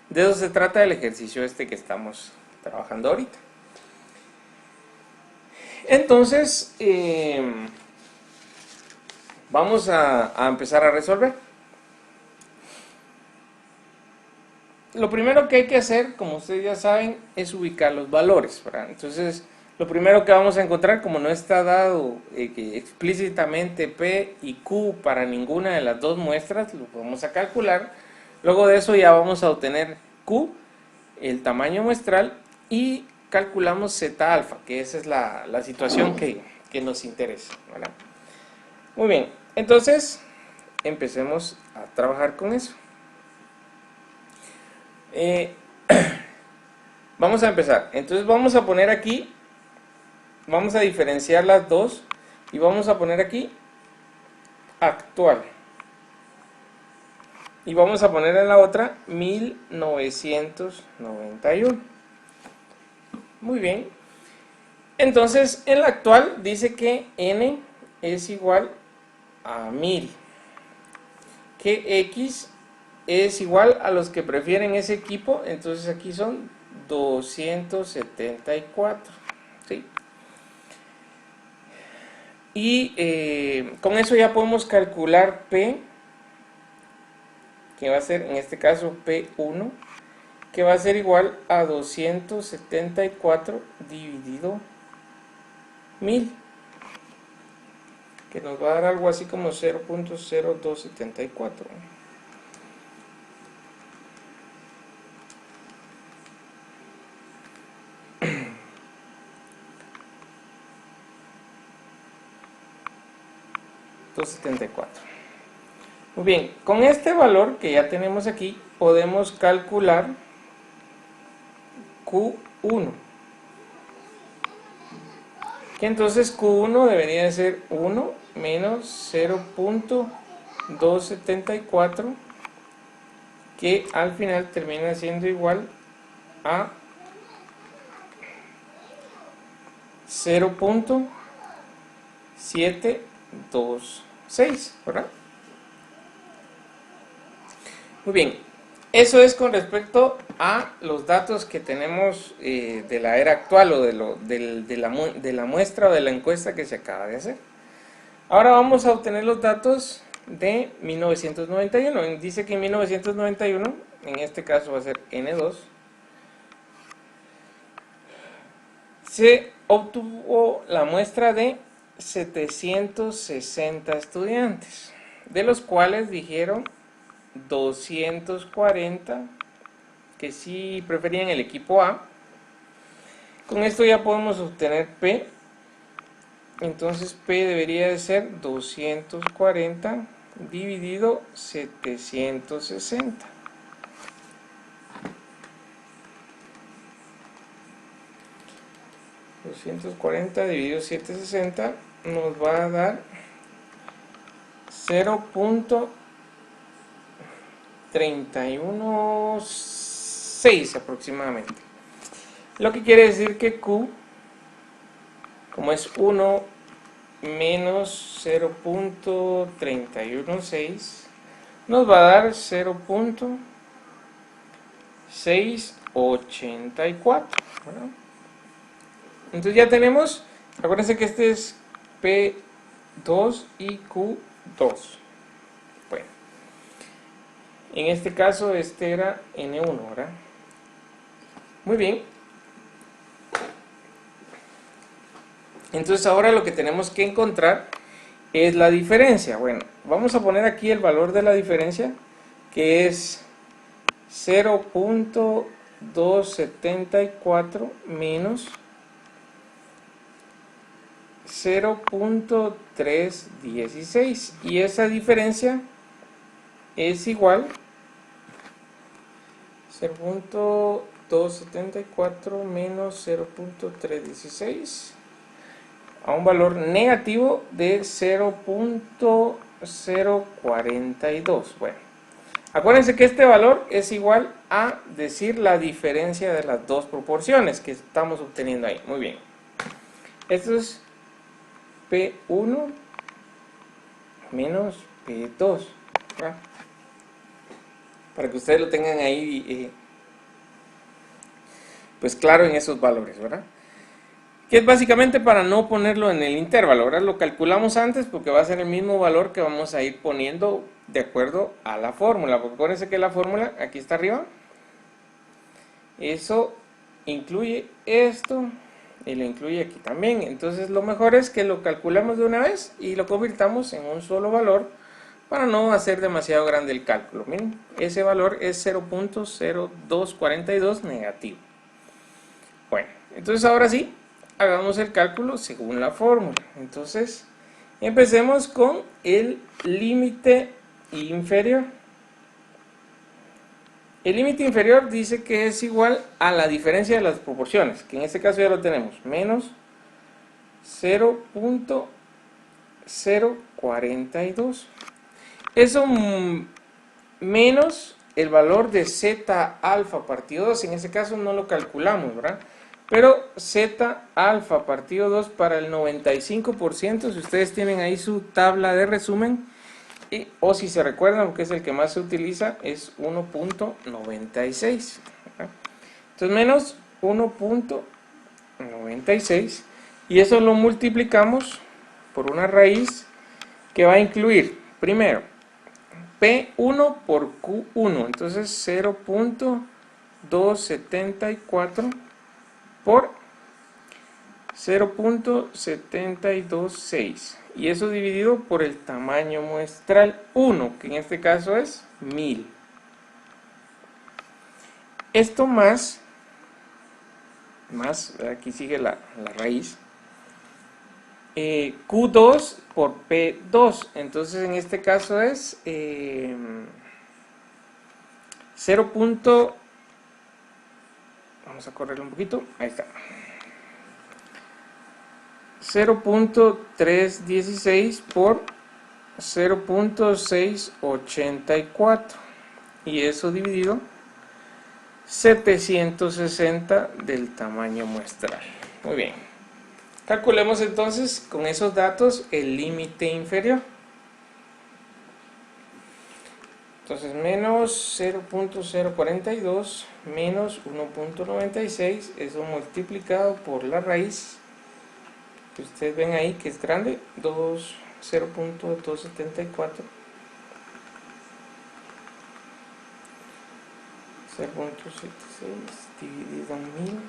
De eso se trata el ejercicio que estamos trabajando ahorita. Entonces, vamos a empezar a resolver. Lo primero que hay que hacer, como ustedes ya saben, es ubicar los valores, ¿verdad? Entonces, lo primero que vamos a encontrar, como no está dado explícitamente P y Q para ninguna de las dos muestras, lo vamos a calcular. Luego de eso ya vamos a obtener Q, el tamaño muestral, y calculamos Z alfa, que esa es la situación que que nos interesa, ¿verdad? Muy bien, entonces empecemos a trabajar con eso. Vamos a empezar. Entonces vamos a poner aquí, vamos a diferenciar las dos y vamos a poner aquí actual. Y vamos a poner en la otra 1991. Muy bien. Entonces en la actual dice que n es igual a 1000. Que x es igual a los que prefieren ese equipo, entonces aquí son 274, ¿sí? Y con eso ya podemos calcular P, que va a ser en este caso P1, que va a ser igual a 274 dividido 1000, que nos va a dar algo así como 0.0274. Muy bien, con este valor que ya tenemos aquí podemos calcular Q1, que entonces Q1 debería de ser 1 menos 0.274, que al final termina siendo igual a 0.726, ¿verdad? Muy bien, eso es con respecto a los datos que tenemos de la era actual o de la muestra o de la encuesta que se acaba de hacer. Ahora vamos a obtener los datos de 1991. Dice que en 1991, en este caso va a ser N2, se obtuvo la muestra de 760 estudiantes, de los cuales dijeron 240 que sí preferían el equipo A. Con esto ya podemos obtener P. Entonces P debería de ser 240 dividido 760. ...240 dividido 760 nos va a dar 0.316 aproximadamente. Lo que quiere decir que Q, como es 1 menos 0.316, nos va a dar 0.684, ¿verdad? Entonces ya tenemos, acuérdense que este es P2 y Q2. Bueno, en este caso este era N1, ¿verdad? Muy bien. Entonces ahora lo que tenemos que encontrar es la diferencia. Bueno, vamos a poner aquí el valor de la diferencia, que es 0.274 menos 0.316, y esa diferencia es igual 0.274 menos 0.316 a un valor negativo de 0.042. Bueno, acuérdense que este valor es igual a decir la diferencia de las dos proporciones que estamos obteniendo ahí. Muy bien, esto es P1 menos P2, ¿verdad? Para que ustedes lo tengan ahí pues claro en esos valores, ¿verdad? Que es básicamente para no ponerlo en el intervalo. Ahora lo calculamos antes porque va a ser el mismo valor que vamos a ir poniendo de acuerdo a la fórmula. Porque acuérdense que la fórmula aquí está arriba, eso incluye esto y lo incluye aquí también. Entonces lo mejor es que lo calculemos de una vez y lo convirtamos en un solo valor para no hacer demasiado grande el cálculo. Miren, ese valor es 0.0242 negativo. Bueno, entonces ahora sí, hagamos el cálculo según la fórmula. Entonces, empecemos con el límite inferior. El límite inferior dice que es igual a la diferencia de las proporciones, que en este caso ya lo tenemos, menos 0.042. Eso menos el valor de z alfa partido 2, en este caso no lo calculamos, ¿verdad? Pero z alfa partido 2 para el 95%, si ustedes tienen ahí su tabla de resumen, o si se recuerdan, porque es el que más se utiliza, es 1.96. Entonces menos 1.96, y eso lo multiplicamos por una raíz que va a incluir, primero, P1 por Q1, entonces 0.274 por 0.726, y eso dividido por el tamaño muestral 1, que en este caso es 1000. Esto más, aquí sigue la raíz, Q2 por P2, entonces en este caso es 0. Vamos a correrlo un poquito, ahí está, 0.316 por 0.684, y eso dividido 760 del tamaño muestral. Muy bien, calculemos entonces con esos datos el límite inferior. Entonces menos 0.042 menos 1.96, eso multiplicado por la raíz que ustedes ven ahí, que es grande, 0.274, 0.76 dividido en 1000,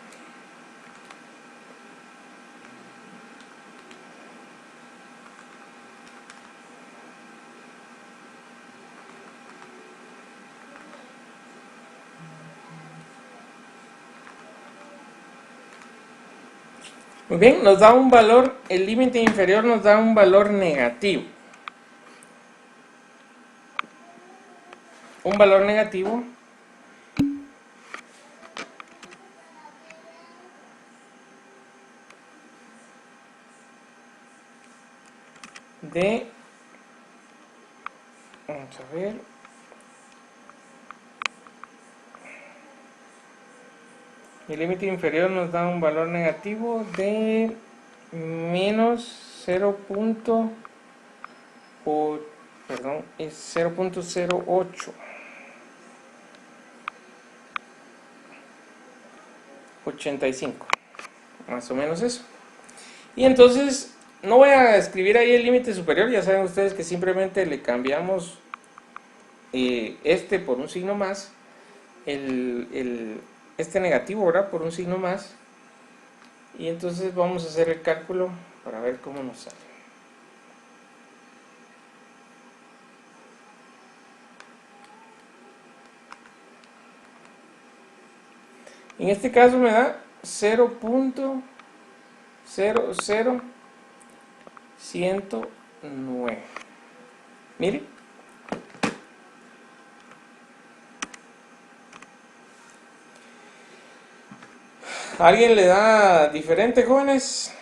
muy bien, nos da un valor, el límite inferior nos da un valor negativo. Un valor negativo de, vamos a ver, el límite inferior nos da un valor negativo de menos 0.85, más o menos eso. Y entonces no voy a escribir ahí el límite superior, ya saben ustedes que simplemente le cambiamos este por un signo más, este negativo, ¿verdad?, por un signo más, y entonces vamos a hacer el cálculo para ver cómo nos sale. En este caso me da 0.00109. Mire, ¿alguien le da diferente, jóvenes?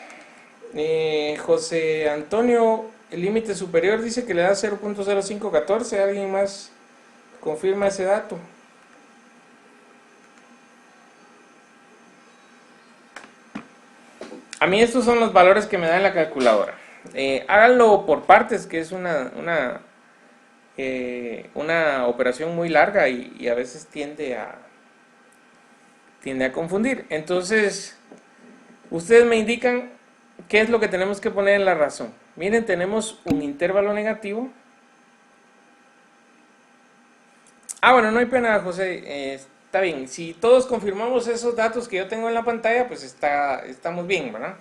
José Antonio, el límite superior dice que le da 0.0514. ¿Alguien más confirma ese dato? A mí estos son los valores que me da en la calculadora. Háganlo por partes, que es una operación muy larga y a veces tiende a confundir. Entonces, ustedes me indican qué es lo que tenemos que poner en la razón. Miren, tenemos un intervalo negativo. Bueno, no hay pena, José. Está bien. Si todos confirmamos esos datos que yo tengo en la pantalla, pues estamos bien, ¿verdad?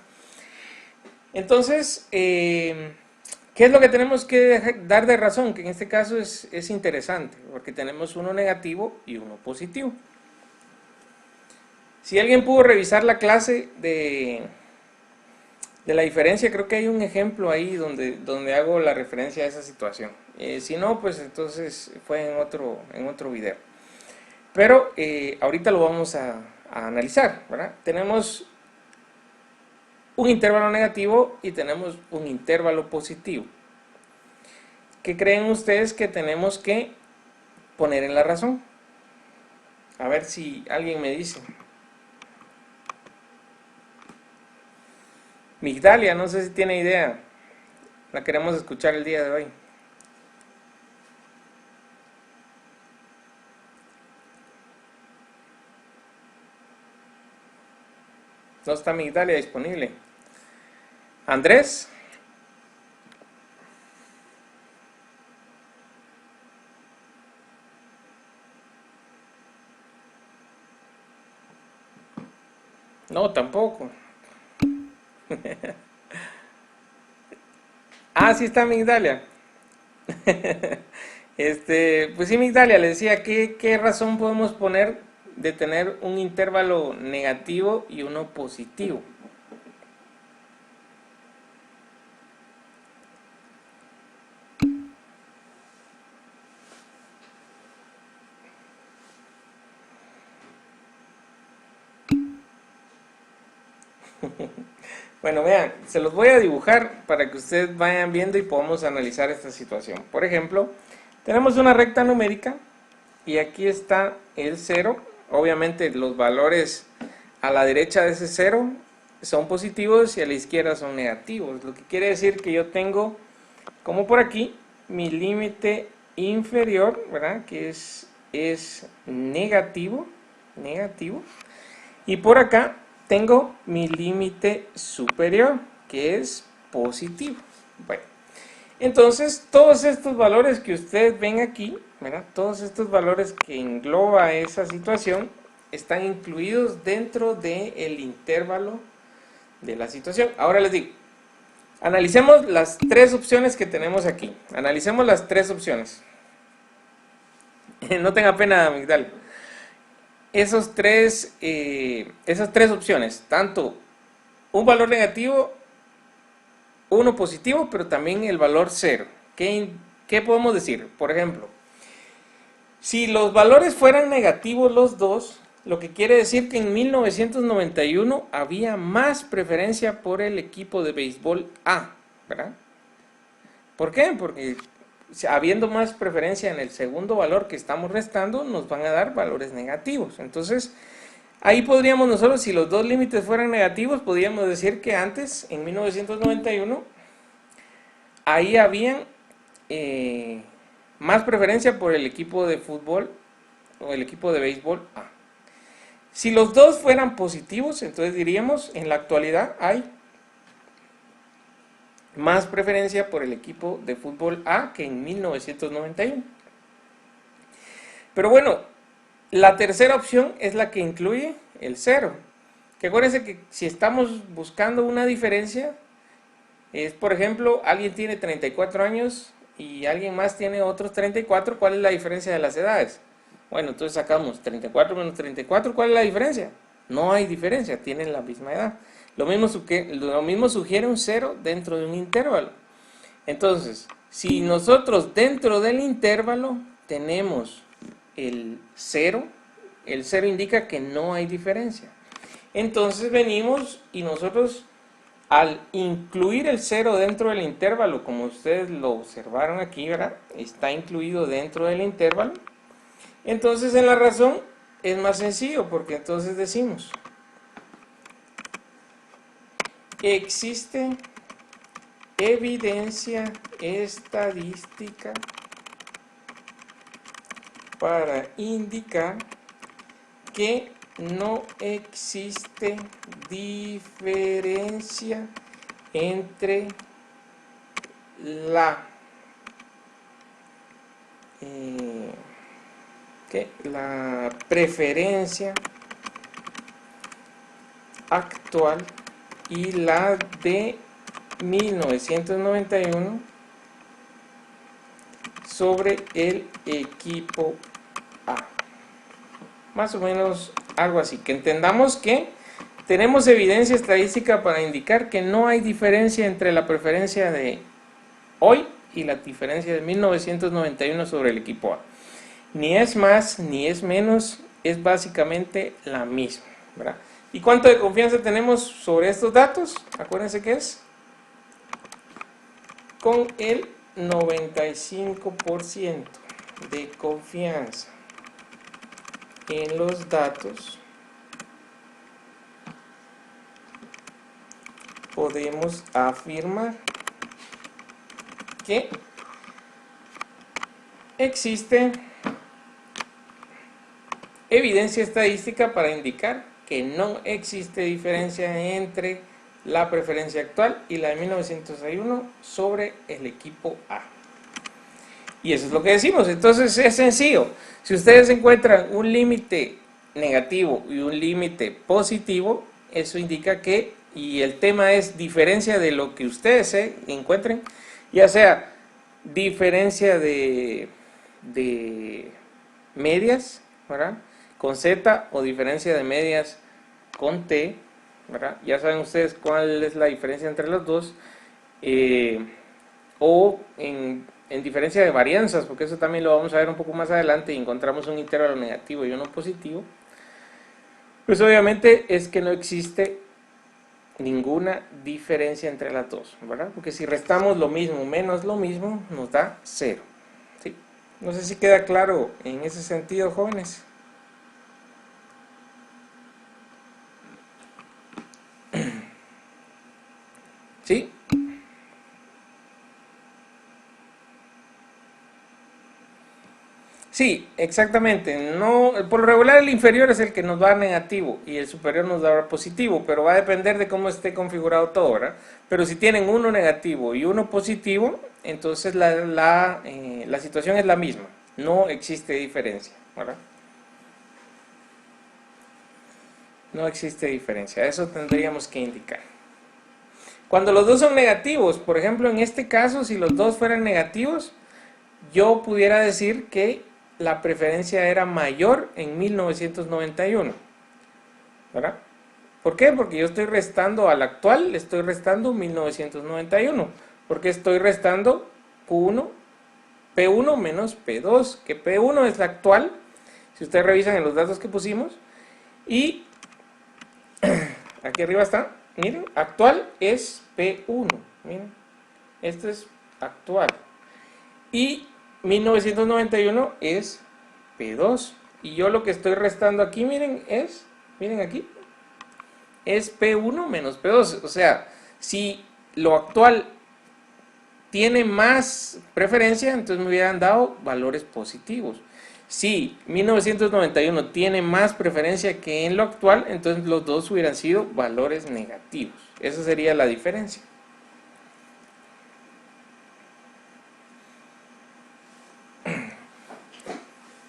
Entonces, ¿qué es lo que tenemos que dar de razón? Que en este caso es interesante, porque tenemos uno negativo y uno positivo. Si alguien pudo revisar la clase de de la diferencia, creo que hay un ejemplo ahí donde hago la referencia a esa situación. Si no, pues entonces fue en otro video. Pero ahorita lo vamos a analizar, ¿verdad? Tenemos un intervalo negativo y tenemos un intervalo positivo. ¿Qué creen ustedes que tenemos que poner en la razón? A ver si alguien me dice. Migdalia, no sé si tiene idea. La queremos escuchar el día de hoy. No está Migdalia disponible. Andrés. No, tampoco. Ah, sí está Migdalia. Pues sí, Migdalia, le decía, ¿qué razón podemos poner de tener un intervalo negativo y uno positivo? Bueno, vean, se los voy a dibujar para que ustedes vayan viendo y podamos analizar esta situación. Por ejemplo, tenemos una recta numérica y aquí está el 0. Obviamente los valores a la derecha de ese 0 son positivos y a la izquierda son negativos. Lo que quiere decir que yo tengo, como por aquí, mi límite inferior, ¿verdad? Que es negativo, negativo. Y por acá tengo mi límite superior, que es positivo. Bueno, entonces todos estos valores que ustedes ven aquí, ¿verdad? Todos estos valores que engloba esa situación, están incluidos dentro del intervalo de la situación. Ahora les digo, analicemos las tres opciones que tenemos aquí. Analicemos las tres opciones. No tenga pena, Migdal. Esas tres opciones, tanto un valor negativo, uno positivo, pero también el valor 0. ¿Qué podemos decir? Por ejemplo, si los valores fueran negativos los dos, lo que quiere decir que en 1991 había más preferencia por el equipo de béisbol A, ¿verdad? ¿Por qué? Porque habiendo más preferencia en el segundo valor que estamos restando, nos van a dar valores negativos. Entonces, ahí podríamos nosotros, si los dos límites fueran negativos, podríamos decir que antes, en 1991, ahí habían más preferencia por el equipo de fútbol o el equipo de béisbol A. Si los dos fueran positivos, entonces diríamos, en la actualidad hay más preferencia por el equipo de fútbol A que en 1991. Pero bueno, la tercera opción es la que incluye el 0. Que acuérdense que si estamos buscando una diferencia, es por ejemplo, alguien tiene 34 años y alguien más tiene otros 34, ¿cuál es la diferencia de las edades? Bueno, entonces sacamos 34 menos 34, ¿cuál es la diferencia? No hay diferencia, tienen la misma edad. Lo mismo sugiere un 0 dentro de un intervalo. Entonces, si nosotros dentro del intervalo tenemos el 0, el 0 indica que no hay diferencia. Entonces venimos y nosotros, al incluir el 0 dentro del intervalo, como ustedes lo observaron aquí, ¿verdad? Está incluido dentro del intervalo. Entonces en la razón es más sencillo, porque entonces decimos: existe evidencia estadística para indicar que no existe diferencia entre la preferencia actual y la de 1991 sobre el equipo A. Más o menos algo así, que entendamos que tenemos evidencia estadística para indicar que no hay diferencia entre la preferencia de hoy y la diferencia de 1991 sobre el equipo A. Ni es más ni es menos, es básicamente la misma, ¿verdad? ¿Y cuánto de confianza tenemos sobre estos datos? Acuérdense que es con el 95% de confianza en los datos podemos afirmar que existe evidencia estadística para indicar que no existe diferencia entre la preferencia actual y la de 1961 sobre el equipo A. Y eso es lo que decimos. Entonces es sencillo. Si ustedes encuentran un límite negativo y un límite positivo, eso indica que, y el tema es diferencia de lo que ustedes encuentren, ya sea diferencia de medias, ¿verdad?, con Z, o diferencia de medias con T, ¿verdad? Ya saben ustedes cuál es la diferencia entre los dos, o en diferencia de varianzas, porque eso también lo vamos a ver un poco más adelante, y encontramos un intervalo negativo y uno positivo. Pues obviamente es que no existe ninguna diferencia entre las dos, ¿verdad? Porque si restamos lo mismo menos lo mismo, nos da 0. ¿Sí? No sé si queda claro en ese sentido, jóvenes. ¿Sí? Sí, exactamente. No, por lo regular el inferior es el que nos va a dar negativo y el superior nos dará positivo, pero va a depender de cómo esté configurado todo, ¿verdad? Pero si tienen uno negativo y uno positivo, entonces la situación es la misma. No existe diferencia, ¿verdad? No existe diferencia. Eso tendríamos que indicar. Cuando los dos son negativos, por ejemplo, en este caso, si los dos fueran negativos, yo pudiera decir que la preferencia era mayor en 1991, ¿verdad? ¿Por qué? Porque yo estoy restando al actual, le estoy restando 1991, porque estoy restando Q1, P1 menos P2, que P1 es la actual, si ustedes revisan en los datos que pusimos, y aquí arriba está, miren, actual es P1, miren, esto es actual, y 1991 es P2, y yo lo que estoy restando aquí, miren aquí, es P1 menos P2, o sea, si lo actual tiene más preferencia, entonces me hubieran dado valores positivos. Si 1991 tiene más preferencia que en lo actual, entonces los dos hubieran sido valores negativos. Esa sería la diferencia.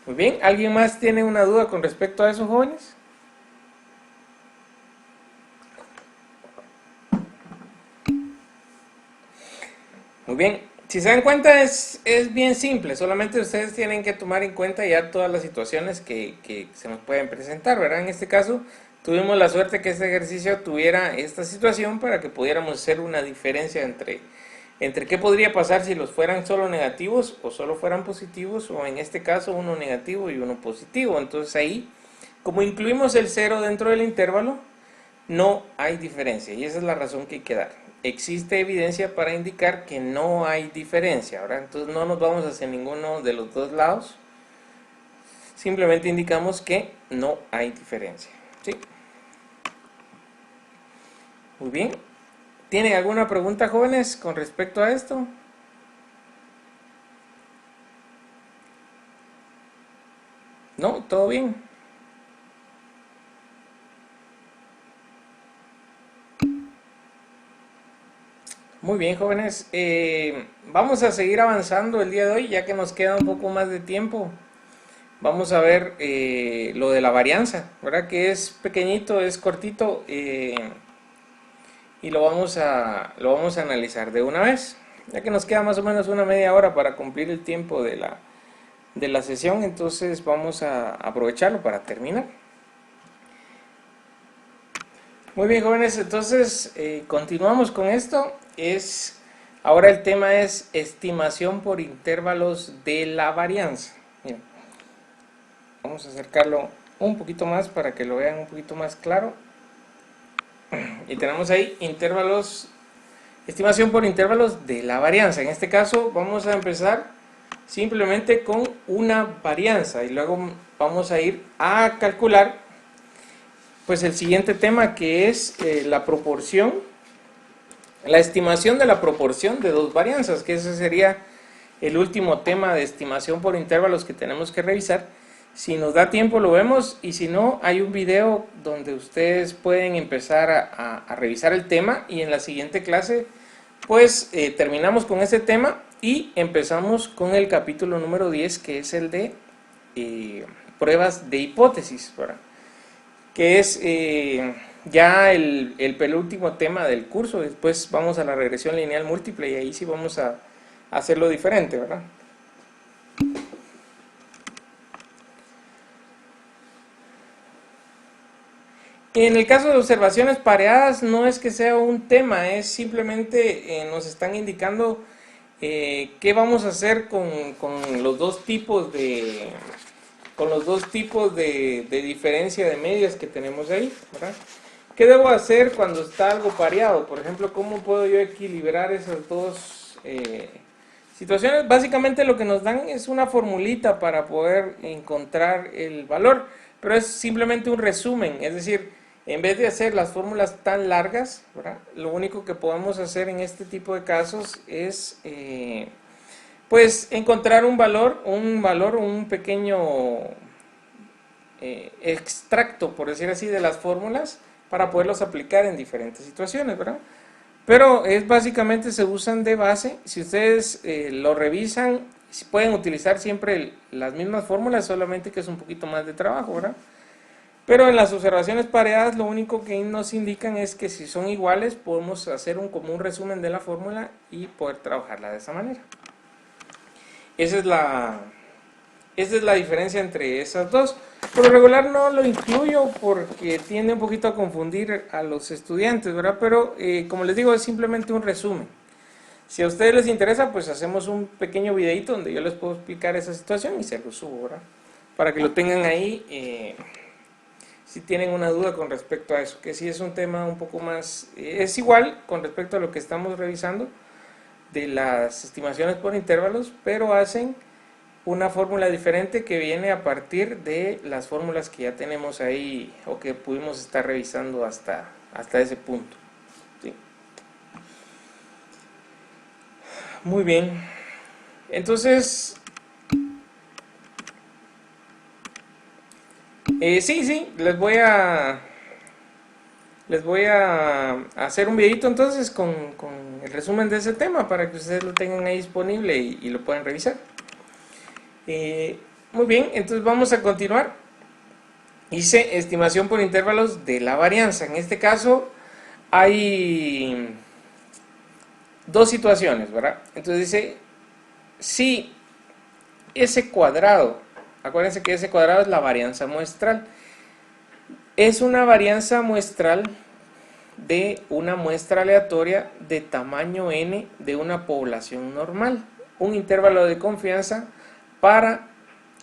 Muy bien, ¿alguien más tiene una duda con respecto a eso, jóvenes? Muy bien, si se dan cuenta es bien simple, solamente ustedes tienen que tomar en cuenta ya todas las situaciones que se nos pueden presentar, ¿verdad? En este caso tuvimos la suerte que este ejercicio tuviera esta situación para que pudiéramos hacer una diferencia entre qué podría pasar si los fueran solo negativos o solo fueran positivos, o en este caso uno negativo y uno positivo. Entonces ahí, como incluimos el 0 dentro del intervalo, no hay diferencia, y esa es la razón que hay que dar. Existe evidencia para indicar que no hay diferencia, ¿verdad? Entonces no nos vamos hacia ninguno de los dos lados, simplemente indicamos que no hay diferencia, ¿sí? Muy bien. ¿Tienen alguna pregunta, jóvenes, con respecto a esto? ¿No? ¿Todo bien? Muy bien, jóvenes. Vamos a seguir avanzando el día de hoy, ya que nos queda un poco más de tiempo. Vamos a ver lo de la varianza, ¿verdad? Que es pequeñito, es cortito, y lo vamos a analizar de una vez, ya que nos queda más o menos una media hora para cumplir el tiempo de la sesión. Entonces vamos a aprovecharlo para terminar. Muy bien, jóvenes, entonces continuamos con esto. Ahora el tema es estimación por intervalos de la varianza. Miren, vamos a acercarlo un poquito más para que lo vean un poquito más claro. Y tenemos ahí intervalos, estimación por intervalos de la varianza. En este caso vamos a empezar simplemente con una varianza y luego vamos a ir a calcular pues el siguiente tema, que es la proporción, la estimación de la proporción de dos varianzas, que ese sería el último tema de estimación por intervalos que tenemos que revisar. Si nos da tiempo lo vemos, y si no, hay un video donde ustedes pueden empezar a revisar el tema, y en la siguiente clase pues terminamos con este tema y empezamos con el capítulo número 10, que es el de pruebas de hipótesis, ¿verdad? Que es ya el penúltimo tema del curso. Después vamos a la regresión lineal múltiple y ahí sí vamos a hacerlo diferente, ¿verdad? En el caso de observaciones pareadas no es que sea un tema, es simplemente nos están indicando qué vamos a hacer con los dos tipos de de diferencia de medias que tenemos ahí, ¿verdad? ¿Qué debo hacer cuando está algo pareado? Por ejemplo, ¿cómo puedo yo equilibrar esas dos situaciones? Básicamente lo que nos dan es una formulita para poder encontrar el valor, pero es simplemente un resumen, es decir, en vez de hacer las fórmulas tan largas, ¿verdad? Lo único que podemos hacer en este tipo de casos es pues encontrar un valor, un pequeño extracto, por decir así, de las fórmulas para poderlos aplicar en diferentes situaciones, ¿verdad? Pero es básicamente se usan de base. Si ustedes lo revisan, pueden utilizar siempre las mismas fórmulas, solamente que es un poquito más de trabajo, ¿verdad? Pero en las observaciones pareadas lo único que nos indican es que si son iguales podemos hacer como un resumen de la fórmula y poder trabajarla de esa manera. Esa es la diferencia entre esas dos. Por lo regular no lo incluyo porque tiende un poquito a confundir a los estudiantes, ¿verdad? Pero como les digo, es simplemente un resumen. Si a ustedes les interesa, pues hacemos un pequeño videito donde yo les puedo explicar esa situación y se lo subo, ¿verdad? Para que lo tengan ahí si tienen una duda con respecto a eso, que sí es un tema un poco más, es igual con respecto a lo que estamos revisando de las estimaciones por intervalos, pero hacen una fórmula diferente que viene a partir de las fórmulas que ya tenemos ahí o que pudimos estar revisando hasta ese punto. ¿Sí? Muy bien. Entonces, sí, les voy a hacer un videito entonces con el resumen de ese tema para que ustedes lo tengan ahí disponible y lo puedan revisar. Muy bien, entonces vamos a continuar. Hice estimación por intervalos de la varianza. En este caso hay dos situaciones, ¿verdad? Entonces dice, si S cuadrado, acuérdense que S cuadrado es la varianza muestral, es una varianza muestral de una muestra aleatoria de tamaño n de una población normal, un intervalo de confianza para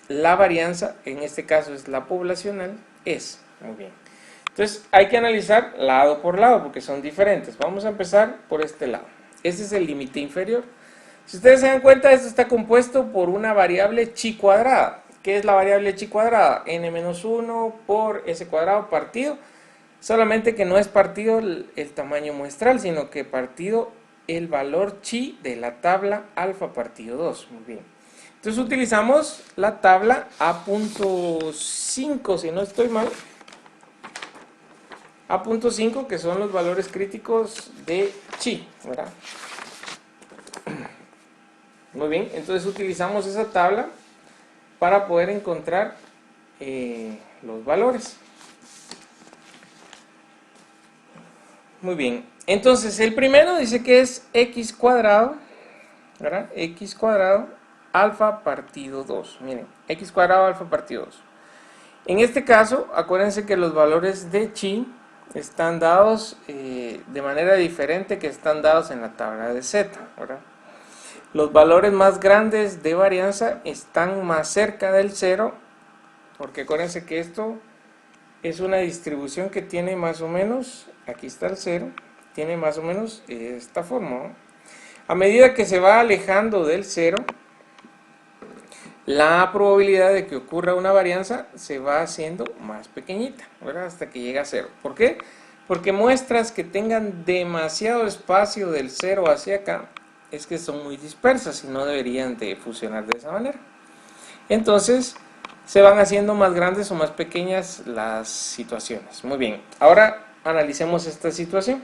la varianza, en este caso es la poblacional, es. Muy bien. Entonces hay que analizar lado por lado porque son diferentes. Vamos a empezar por este lado. Este es el límite inferior. Si ustedes se dan cuenta, esto está compuesto por una variable chi cuadrada. ¿Qué es la variable chi cuadrada? N-1 por S cuadrado partido. Solamente que no es partido el tamaño muestral, sino que partido el valor chi de la tabla alfa partido 2. Muy bien. Entonces utilizamos la tabla A.5, si no estoy mal. A.5, que son los valores críticos de chi, ¿verdad? Muy bien, entonces utilizamos esa tabla para poder encontrar los valores. Muy bien, entonces el primero dice que es x cuadrado, ¿verdad? X cuadrado alfa partido 2. Miren, x cuadrado alfa partido 2. En este caso, acuérdense que los valores de chi están dados de manera diferente que están dados en la tabla de Z, ¿verdad? Los valores más grandes de varianza están más cerca del 0, porque acuérdense que esto es una distribución que tiene más o menos, aquí está el 0, tiene más o menos esta forma, ¿no? A medida que se va alejando del 0, la probabilidad de que ocurra una varianza se va haciendo más pequeñita, ¿verdad? Hasta que llega a 0. ¿Por qué? Porque muestras que tengan demasiado espacio del 0 hacia acá es que son muy dispersas y no deberían de funcionar de esa manera. Entonces se van haciendo más grandes o más pequeñas las situaciones. Muy bien, ahora analicemos esta situación.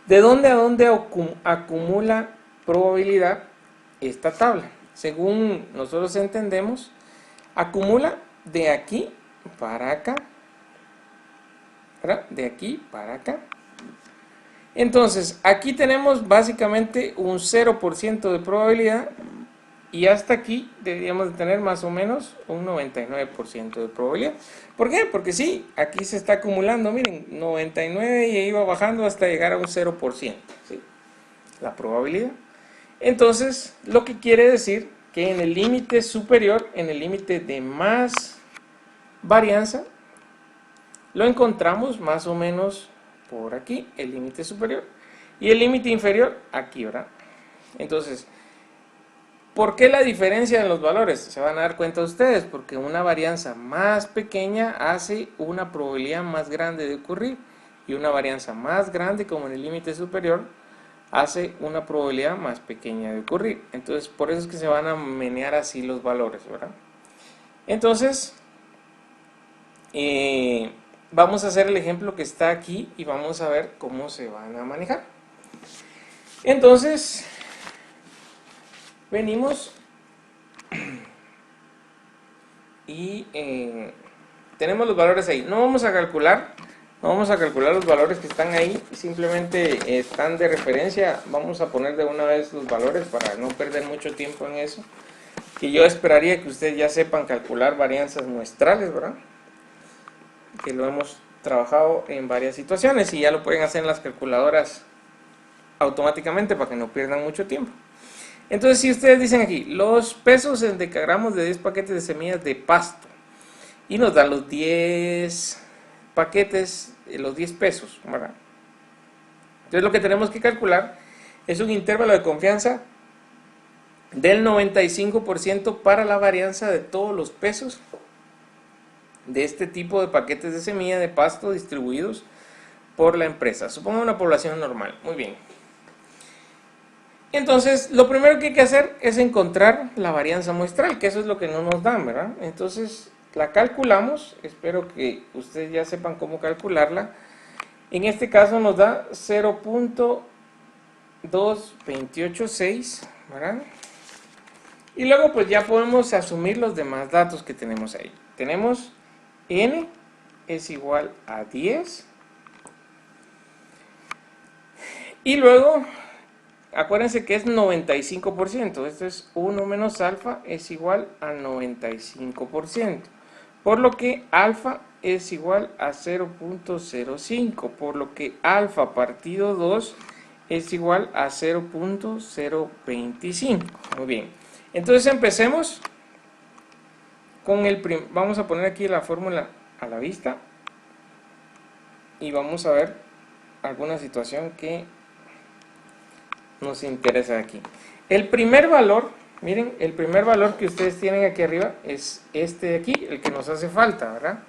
¿De dónde a dónde acumula probabilidad esta tabla? Según nosotros entendemos, acumula de aquí para acá, ¿verdad? De aquí para acá. Entonces, aquí tenemos básicamente un 0% de probabilidad y hasta aquí deberíamos de tener más o menos un 99% de probabilidad. ¿Por qué? Porque sí, aquí se está acumulando, miren, 99 y iba bajando hasta llegar a un 0%, ¿sí? La probabilidad. Entonces, lo que quiere decir que en el límite superior, en el límite de más varianza, lo encontramos más o menos por aquí, el límite superior, y el límite inferior aquí, ¿verdad? Entonces, ¿por qué la diferencia en los valores? Se van a dar cuenta ustedes, porque una varianza más pequeña hace una probabilidad más grande de ocurrir, y una varianza más grande, como en el límite superior, hace una probabilidad más pequeña de ocurrir. Entonces, por eso es que se van a menear así los valores, ¿verdad? Entonces, vamos a hacer el ejemplo que está aquí y vamos a ver cómo se van a manejar. Entonces, venimos y tenemos los valores ahí. No vamos a calcular los valores que están ahí, simplemente están de referencia. Vamos a poner de una vez los valores para no perder mucho tiempo en eso. Que yo esperaría que ustedes ya sepan calcular varianzas muestrales, ¿verdad? Que lo hemos trabajado en varias situaciones y ya lo pueden hacer en las calculadoras automáticamente para que no pierdan mucho tiempo. Entonces, si ustedes dicen aquí, los pesos en decagramos de 10 paquetes de semillas de pasto, y nos dan los 10 paquetes, los 10 pesos, ¿verdad? Entonces, lo que tenemos que calcular es un intervalo de confianza del 95% para la varianza de todos los pesos de este tipo de paquetes de semilla de pasto distribuidos por la empresa. Suponga una población normal. Muy bien. Entonces, lo primero que hay que hacer es encontrar la varianza muestral, que eso es lo que no nos dan, ¿verdad? Entonces, la calculamos. Espero que ustedes ya sepan cómo calcularla. En este caso nos da 0.2286, ¿verdad? Y luego pues ya podemos asumir los demás datos que tenemos ahí. Tenemos n es igual a 10. Y luego, acuérdense que es 95%. Esto es 1 menos alfa es igual a 95%. Por lo que alfa es igual a 0.05. Por lo que alfa partido 2 es igual a 0.025. Muy bien. Entonces empecemos con vamos a poner aquí la fórmula a la vista y vamos a ver alguna situación que nos interesa aquí. El primer valor, miren, el primer valor que ustedes tienen aquí arriba es este de aquí, el que nos hace falta, ¿verdad?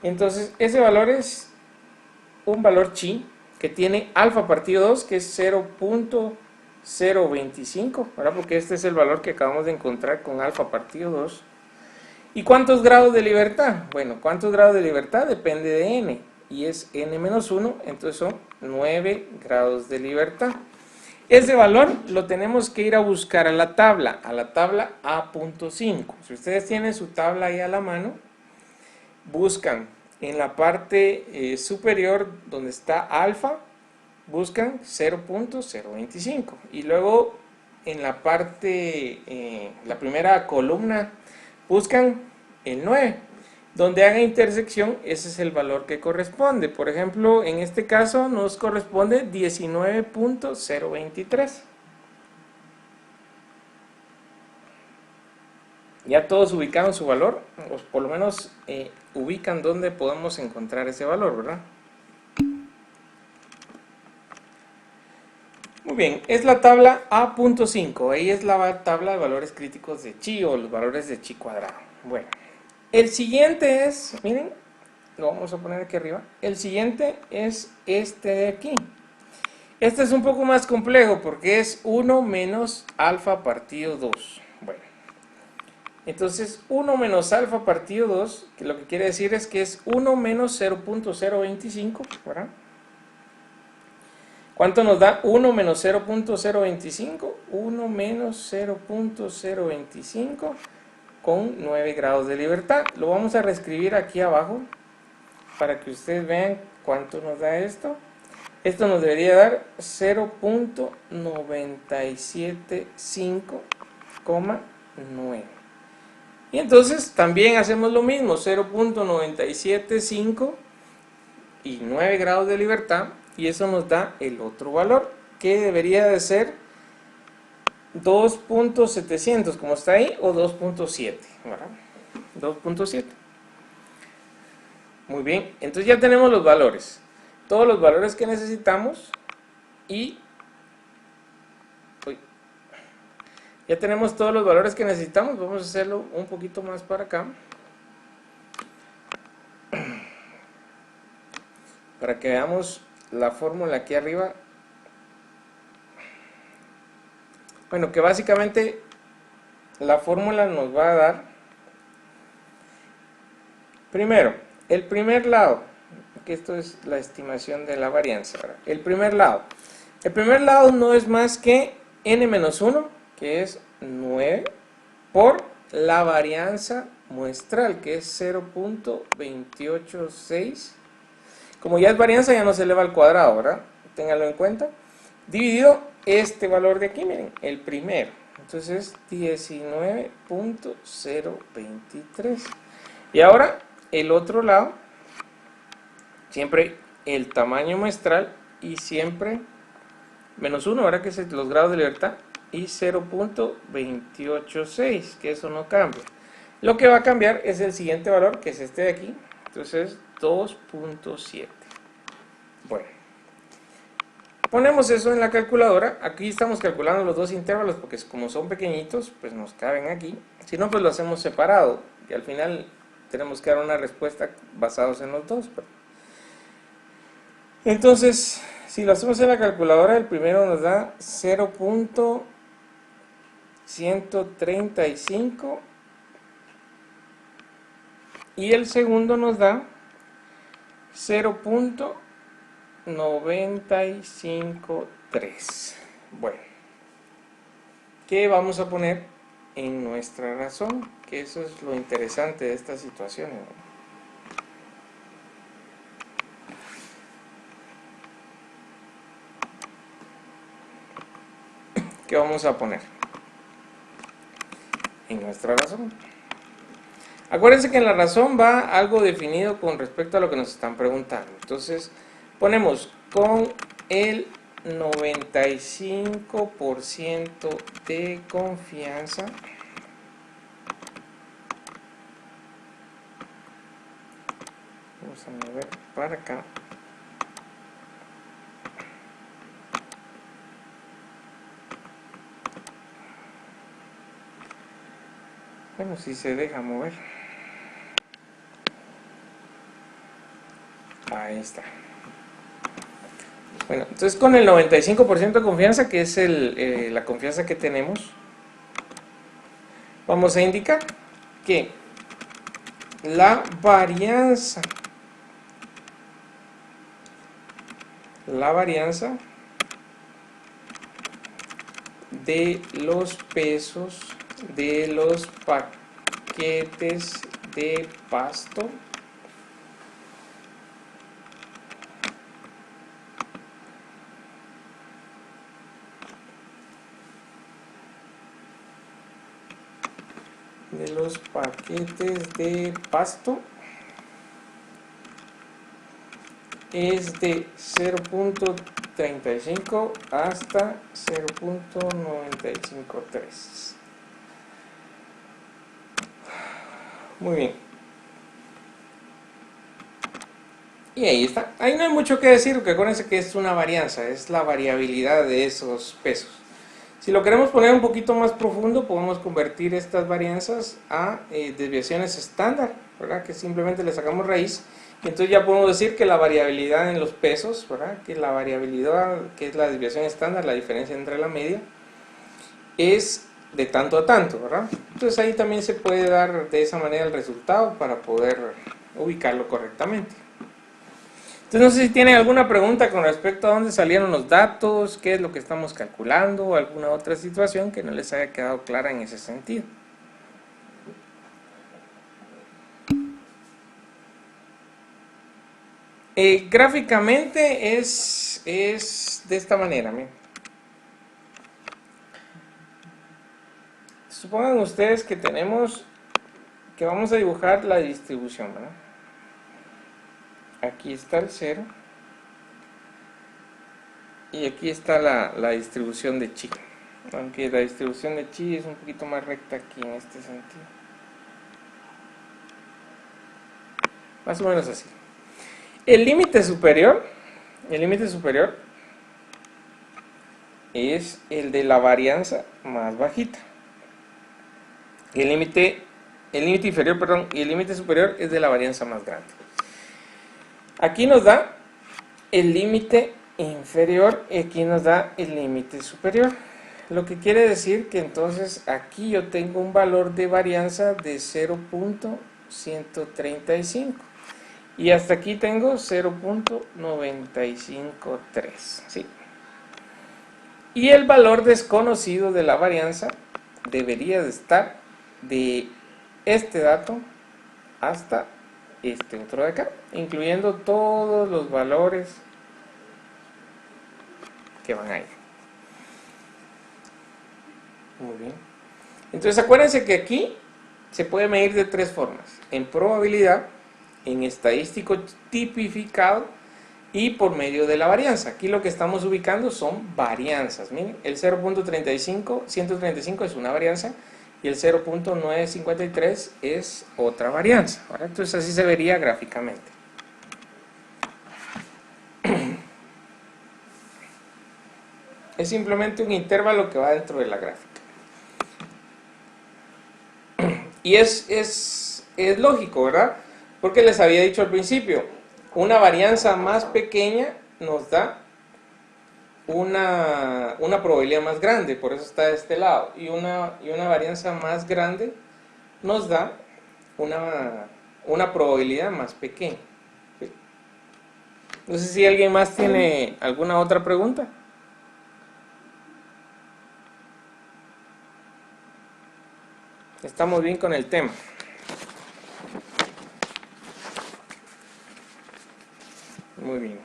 Entonces ese valor es un valor chi que tiene alfa partido 2, que es 0.025, ¿verdad? Porque este es el valor que acabamos de encontrar con alfa partido 2. ¿Y cuántos grados de libertad? Bueno, ¿cuántos grados de libertad? Depende de n, y es n menos 1, entonces son 9 grados de libertad. Ese valor lo tenemos que ir a buscar a la tabla A.5. Si ustedes tienen su tabla ahí a la mano, buscan en la parte superior donde está alfa, buscan 0.025 y luego en la parte, la primera columna, buscan el 9 donde haga intersección, ese es el valor que corresponde. Por ejemplo, en este caso nos corresponde 19.023. Ya todos ubicaron su valor, o por lo menos ubican dónde podemos encontrar ese valor, ¿verdad? Muy bien, es la tabla A.5, ahí es la tabla de valores críticos de chi o los valores de chi cuadrado. Bueno, el siguiente es, miren, lo vamos a poner aquí arriba, el siguiente es este de aquí. Este es un poco más complejo porque es 1 menos alfa partido 2. Bueno, entonces 1 menos alfa partido 2, que lo que quiere decir es que es 1 menos 0.025, ¿verdad? ¿Cuánto nos da 1 menos 0.025? 1 menos 0.025 con 9 grados de libertad. Lo vamos a reescribir aquí abajo para que ustedes vean cuánto nos da esto. Esto nos debería dar 0.975,9. Y entonces también hacemos lo mismo, 0.975 y 9 grados de libertad, y eso nos da el otro valor, que debería de ser 2.700, como está ahí, o 2.7, ¿verdad? 2.7. Muy bien, entonces ya tenemos los valores, todos los valores que necesitamos, y ya tenemos todos los valores que necesitamos. Vamos a hacerlo un poquito más para acá, para que veamos la fórmula aquí arriba. Bueno, que básicamente la fórmula nos va a dar, primero, el primer lado, que esto es la estimación de la varianza, ¿verdad? El primer lado no es más que n-1, que es 9, por la varianza muestral, que es 0.286. Como ya es varianza, ya no se eleva al cuadrado, ¿verdad? Ténganlo en cuenta. Dividido este valor de aquí, miren, el primero. Entonces, 19.023. Y ahora, el otro lado, siempre el tamaño muestral y siempre menos 1, ¿verdad? Que es los grados de libertad. Y 0.286, que eso no cambia. Lo que va a cambiar es el siguiente valor, que es este de aquí. Entonces, 2.7. Bueno, ponemos eso en la calculadora. Aquí estamos calculando los dos intervalos porque como son pequeñitos, pues nos caben aquí. Si no, pues lo hacemos separado y al final tenemos que dar una respuesta basados en los dos. Entonces, si lo hacemos en la calculadora, el primero nos da 0.135 y el segundo nos da 0.953. Bueno, ¿qué vamos a poner en nuestra razón? Que eso es lo interesante de estas situaciones, ¿no? ¿Qué vamos a poner en nuestra razón? Acuérdense que en la razón va algo definido con respecto a lo que nos están preguntando. Entonces, ponemos con el 95% de confianza vamos a mover para acá. Bueno, si se deja mover. Ahí está. Bueno, entonces con el 95% de confianza, que es la confianza que tenemos, vamos a indicar que la varianza de los pesos de los paquetes de pasto es de 0.35 hasta 0.953. Muy bien. Y ahí está. Ahí no hay mucho que decir, porque acuérdense que es una varianza, es la variabilidad de esos pesos. Si lo queremos poner un poquito más profundo, podemos convertir estas varianzas a desviaciones estándar, ¿verdad? Que simplemente le sacamos raíz. Y entonces ya podemos decir que la variabilidad en los pesos, ¿verdad? Que la variabilidad, que es la desviación estándar, la diferencia entre la media, es de tanto a tanto, ¿verdad? Entonces ahí también se puede dar de esa manera el resultado para poder ubicarlo correctamente. Entonces no sé si tienen alguna pregunta con respecto a dónde salieron los datos, qué es lo que estamos calculando o alguna otra situación que no les haya quedado clara en ese sentido. Gráficamente es de esta manera, miren. Supongan ustedes que vamos a dibujar la distribución, ¿verdad? Aquí está el 0 y aquí está la distribución de chi, aunque la distribución de chi es un poquito más recta aquí en este sentido, más o menos así. El límite superior es el de la varianza más bajita. El límite inferior, perdón, y el límite superior es de la varianza más grande. Aquí nos da el límite inferior y aquí nos da el límite superior. Lo que quiere decir que entonces aquí yo tengo un valor de varianza de 0.135 y hasta aquí tengo 0.953, ¿sí? Y el valor desconocido de la varianza debería de estar de este dato hasta este otro de acá, incluyendo todos los valores que van ahí. Muy bien. Entonces acuérdense que aquí se puede medir de tres formas: en probabilidad, en estadístico tipificado y por medio de la varianza. Aquí lo que estamos ubicando son varianzas. Miren, el 135 es una varianza y el 0.953 es otra varianza, ¿verdad? Entonces así se vería gráficamente. Es simplemente un intervalo que va dentro de la gráfica. Y es lógico, ¿verdad? Porque les había dicho al principio, una varianza más pequeña nos da una probabilidad más grande, por eso está de este lado, y una varianza más grande nos da una probabilidad más pequeña. ¿Sí? No sé si alguien más tiene alguna otra pregunta. Estamos bien con el tema. Muy bien.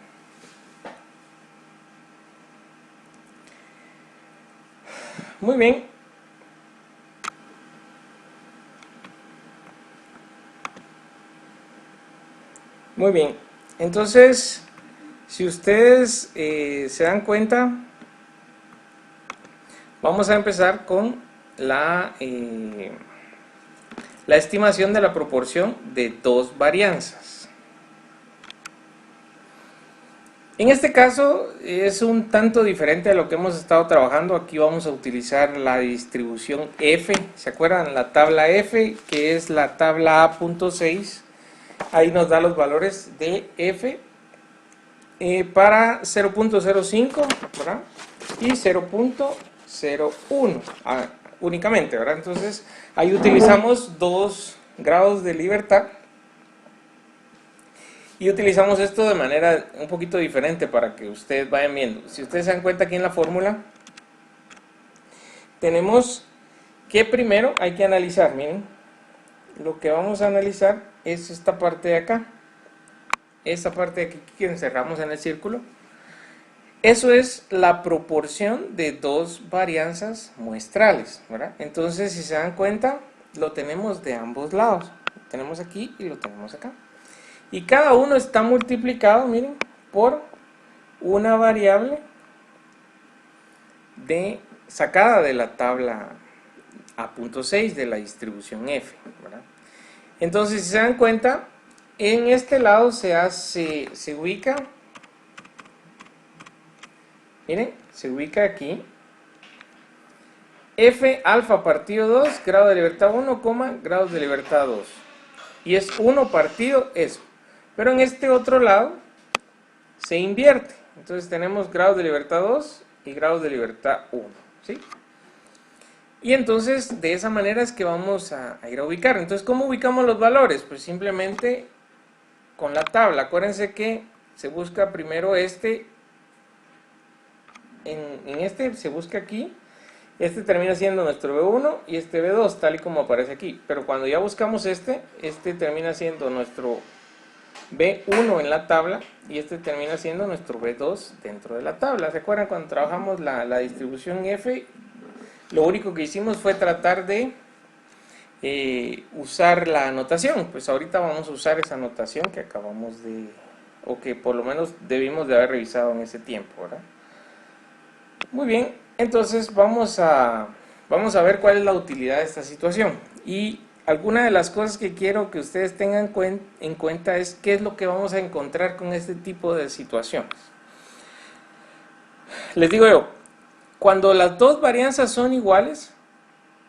Muy bien. Muy bien. Entonces, si ustedes se dan cuenta, vamos a empezar con la estimación de la proporción de dos varianzas. En este caso es un tanto diferente a lo que hemos estado trabajando. Aquí vamos a utilizar la distribución F. ¿Se acuerdan? La tabla F, que es la tabla A.6. Ahí nos da los valores de F para 0.05, ¿verdad? Y 0.01 únicamente, ¿verdad? Entonces ahí utilizamos 2 grados de libertad. Y utilizamos esto de manera un poquito diferente para que ustedes vayan viendo. Si ustedes se dan cuenta aquí en la fórmula, tenemos que primero hay que analizar, miren, lo que vamos a analizar es esta parte de acá. Esta parte de aquí que encerramos en el círculo. Eso es la proporción de dos varianzas muestrales, ¿verdad? Entonces, si se dan cuenta, lo tenemos de ambos lados. Lo tenemos aquí y lo tenemos acá. Y cada uno está multiplicado, miren, por una variable sacada de la tabla A.6 de la distribución F, ¿verdad? Entonces, si se dan cuenta, en este lado se ubica, miren, se ubica aquí F alfa partido 2, grado de libertad 1, grados de libertad 2. Y es 1 partido eso. Pero en este otro lado se invierte. Entonces tenemos grados de libertad 2 y grados de libertad 1, ¿sí? Y entonces de esa manera es que vamos a ir a ubicar. Entonces, ¿cómo ubicamos los valores? Pues simplemente con la tabla. Acuérdense que se busca primero este. En este se busca aquí. Este termina siendo nuestro B1 y este B2, tal y como aparece aquí. Pero cuando ya buscamos este termina siendo nuestro B1 en la tabla y este termina siendo nuestro B2 dentro de la tabla. ¿Se acuerdan cuando trabajamos la distribución F? Lo único que hicimos fue tratar de usar la anotación. Pues ahorita vamos a usar esa anotación que acabamos de, o que por lo menos debimos de haber revisado en ese tiempo, ¿verdad? Muy bien, entonces vamos a ver cuál es la utilidad de esta situación. Y alguna de las cosas que quiero que ustedes tengan en cuenta es qué es lo que vamos a encontrar con este tipo de situaciones. Les digo yo, cuando las dos varianzas son iguales,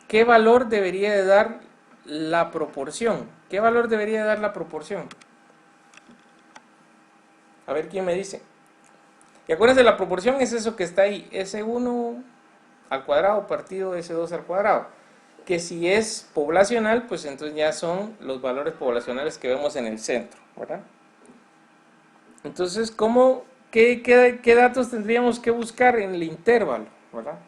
¿qué valor debería de dar la proporción? ¿Qué valor debería de dar la proporción? A ver quién me dice. Y acuérdense, la proporción es eso que está ahí, S1 al cuadrado partido S2 al cuadrado. Que si es poblacional, pues entonces ya son los valores poblacionales que vemos en el centro, ¿verdad? Entonces, qué datos tendríamos que buscar en el intervalo, ¿verdad?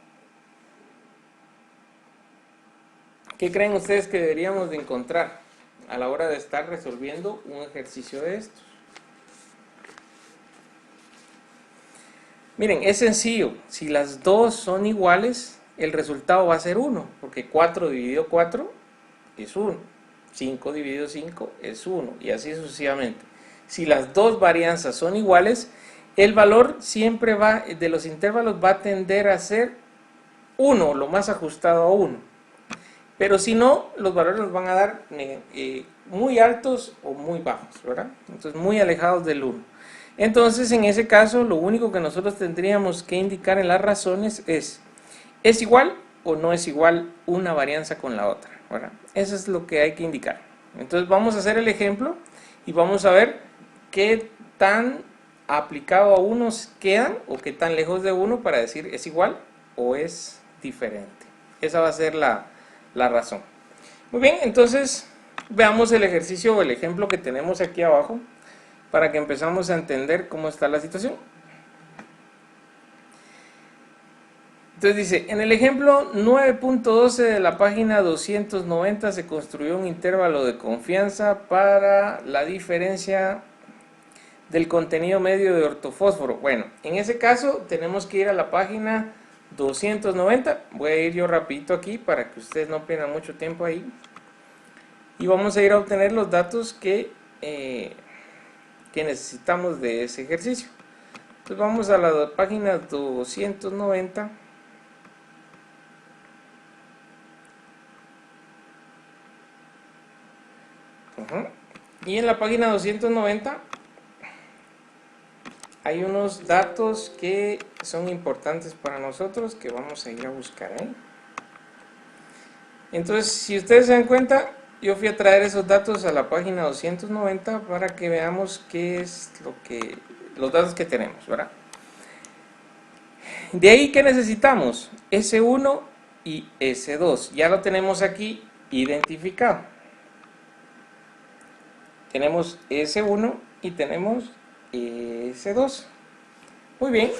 ¿Qué creen ustedes que deberíamos de encontrar a la hora de estar resolviendo un ejercicio de estos? Miren, es sencillo. Si las dos son iguales, el resultado va a ser 1, porque 4 dividido 4 es 1. 5 dividido 5 es 1, y así sucesivamente. Si las dos varianzas son iguales, el valor siempre de los intervalos va a tender a ser 1, lo más ajustado a 1. Pero si no, los valores nos van a dar muy altos o muy bajos, ¿verdad? Entonces, muy alejados del 1. Entonces, en ese caso, lo único que nosotros tendríamos que indicar en las razones ¿es igual o no es igual una varianza con la otra? ¿Verdad? Eso es lo que hay que indicar. Entonces, vamos a hacer el ejemplo y vamos a ver qué tan aplicado a unos quedan o qué tan lejos de uno para decir es igual o es diferente. Esa va a ser la razón. Muy bien, entonces veamos el ejercicio o el ejemplo que tenemos aquí abajo para que empezamos a entender cómo está la situación. Entonces dice, en el ejemplo 9.12 de la página 290 se construyó un intervalo de confianza para la diferencia del contenido medio de ortofósforo. Bueno, en ese caso tenemos que ir a la página 290. Voy a ir yo rapidito aquí para que ustedes no pierdan mucho tiempo ahí. Y vamos a ir a obtener los datos que necesitamos de ese ejercicio. Entonces vamos a la página 290. Y en la página 290 hay unos datos que son importantes para nosotros que vamos a ir a buscar ahí. Entonces, si ustedes se dan cuenta, yo fui a traer esos datos a la página 290 para que veamos qué es los datos que tenemos, ¿verdad? De ahí, ¿qué necesitamos? S1 y S2. Ya lo tenemos aquí identificado. Tenemos S1 y tenemos S2. Muy bien.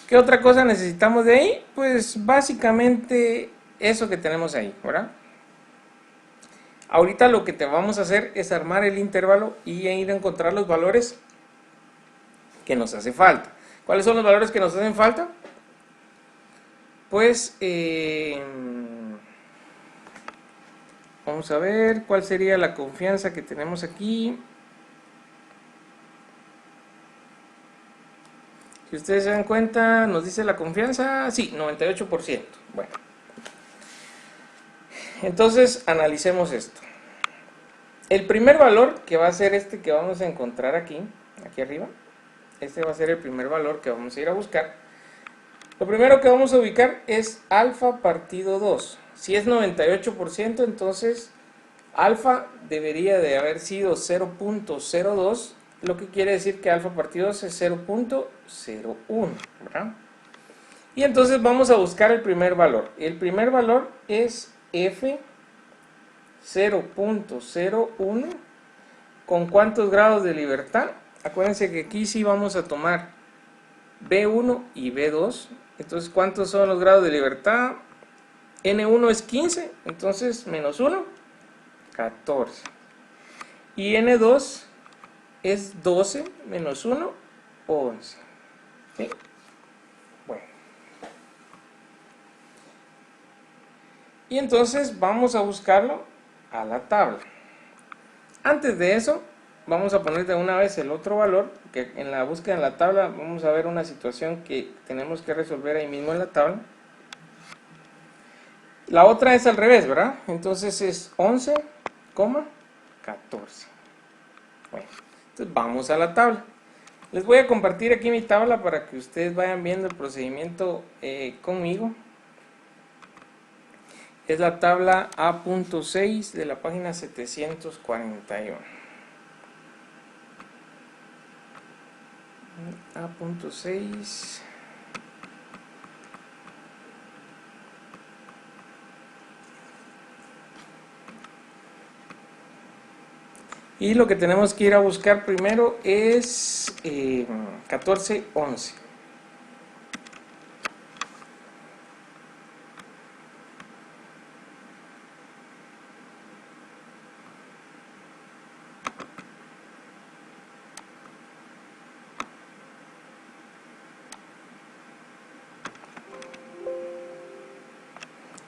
¿Qué otra cosa necesitamos de ahí? Pues básicamente eso que tenemos ahí, ¿verdad? Ahorita lo que te vamos a hacer es armar el intervalo y ir a encontrar los valores que nos hace falta. ¿Cuáles son los valores que nos hacen falta? Pues vamos a ver cuál sería la confianza que tenemos aquí. Si ustedes se dan cuenta, nos dice la confianza, sí, 98%. Bueno, entonces analicemos esto. El primer valor, que va a ser este que vamos a encontrar aquí arriba, este va a ser el primer valor que vamos a ir a buscar. Lo primero que vamos a ubicar es alfa partido 2. Si es 98%, entonces alfa debería de haber sido 0.02, lo que quiere decir que alfa partido 2 es 0.01, ¿verdad? Y entonces vamos a buscar el primer valor. El primer valor es f 0.01. ¿Con cuántos grados de libertad? Acuérdense que aquí sí vamos a tomar B1 y B2. Entonces, ¿cuántos son los grados de libertad? N1 es 15, entonces menos 1, 14. Y N2 es 12 menos 1, 11. ¿Sí? Bueno. Y entonces vamos a buscarlo a la tabla. Antes de eso, vamos a poner de una vez el otro valor, que en la búsqueda en la tabla vamos a ver una situación que tenemos que resolver ahí mismo en la tabla. La otra es al revés, ¿verdad? Entonces es 11,14. Bueno, entonces vamos a la tabla. Les voy a compartir aquí mi tabla para que ustedes vayan viendo el procedimiento conmigo. Es la tabla A.6 de la página 741. A.6. Y lo que tenemos que ir a buscar primero es 14,11.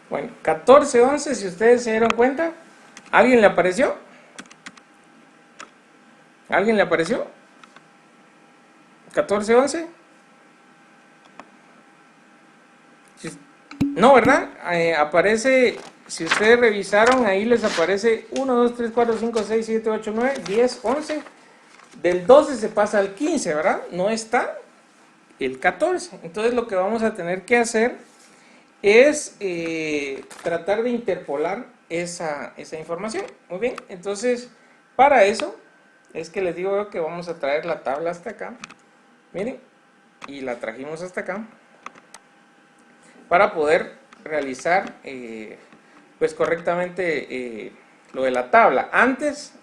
Bueno, 14,11, si ustedes se dieron cuenta, ¿alguien le apareció? ¿Alguien le apareció? 14,11. No, ¿verdad? Aparece, si ustedes revisaron, ahí les aparece 1, 2, 3, 4, 5, 6, 7, 8, 9, 10, 11. Del 12 se pasa al 15, ¿verdad? No está el 14. Entonces lo que vamos a tener que hacer es tratar de interpolar esa información. Muy bien, entonces para eso es que les digo que vamos a traer la tabla hasta acá. Miren, y la trajimos hasta acá para poder realizar pues correctamente lo de la tabla antes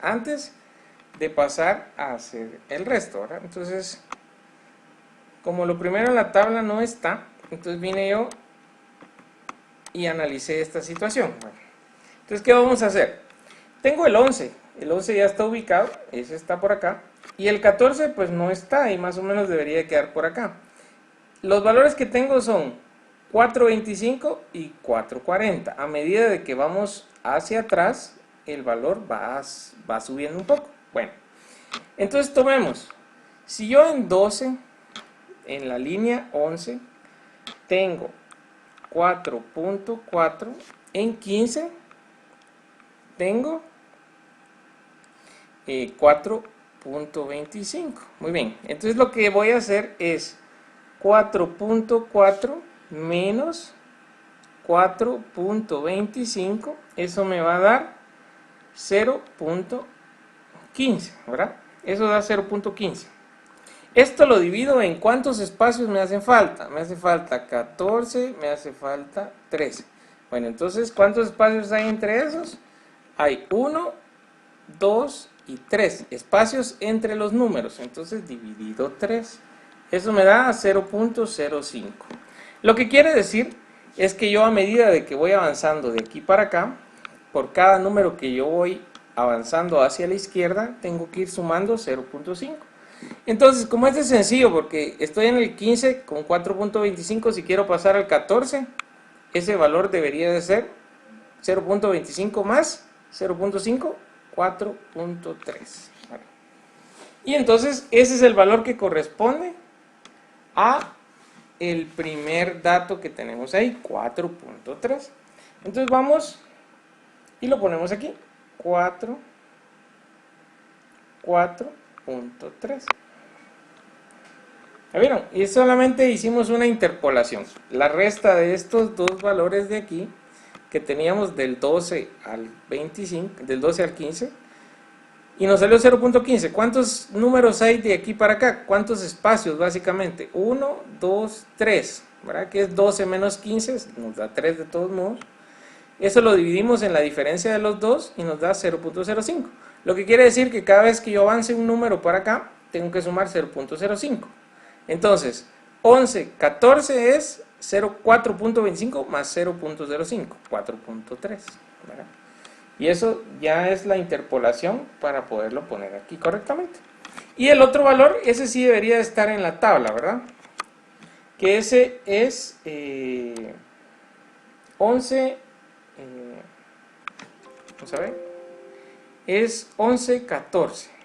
de pasar a hacer el resto, ¿verdad? Entonces, como lo primero en la tabla no está, entonces vine yo y analicé esta situación. Bueno, entonces, ¿qué vamos a hacer? Tengo el 11 ya está ubicado, ese está por acá, y el 14 pues no está, y más o menos debería de quedar por acá. Los valores que tengo son 4.25 y 4.40. A medida de que vamos hacia atrás, el valor va subiendo un poco. Bueno, entonces tomemos, si yo en 12, en la línea 11, tengo 4.4, en 15 tengo 4.25. Muy bien, entonces lo que voy a hacer es 4.4 menos 4.25, eso me va a dar 0.15, ¿verdad? Eso da 0.15. Esto lo divido en cuántos espacios me hacen falta. Me hace falta 14, me hace falta 13. Bueno, entonces, ¿cuántos espacios hay entre esos? Hay 1, 2 y 3 espacios entre los números. Entonces, dividido 3. Eso me da 0.05. Lo que quiere decir es que yo a medida de que voy avanzando de aquí para acá, por cada número que yo voy avanzando hacia la izquierda, tengo que ir sumando 0.5. Entonces, como este es sencillo, porque estoy en el 15 con 4.25, si quiero pasar al 14, ese valor debería de ser 0.25 más 0.5, 4.3. Y entonces, ese es el valor que corresponde a el primer dato que tenemos ahí, 4.3. Entonces vamos y lo ponemos aquí, 4.3. ¿Ya vieron? Y solamente hicimos una interpolación. La resta de estos dos valores de aquí, que teníamos del 12 al 25, del 12 al 15, y nos salió 0.15. ¿Cuántos números hay de aquí para acá? ¿Cuántos espacios básicamente? 1, 2, 3, ¿verdad? Que es 12 menos 15, nos da 3 de todos modos. Eso lo dividimos en la diferencia de los dos y nos da 0.05. Lo que quiere decir que cada vez que yo avance un número para acá, tengo que sumar 0.05. Entonces, 11, 14 es 4.25 más 0.05, 4.3. Y eso ya es la interpolación para poderlo poner aquí correctamente. Y el otro valor, ese sí debería estar en la tabla, ¿verdad? Que ese es 11, vamos a ver, es 11, 14.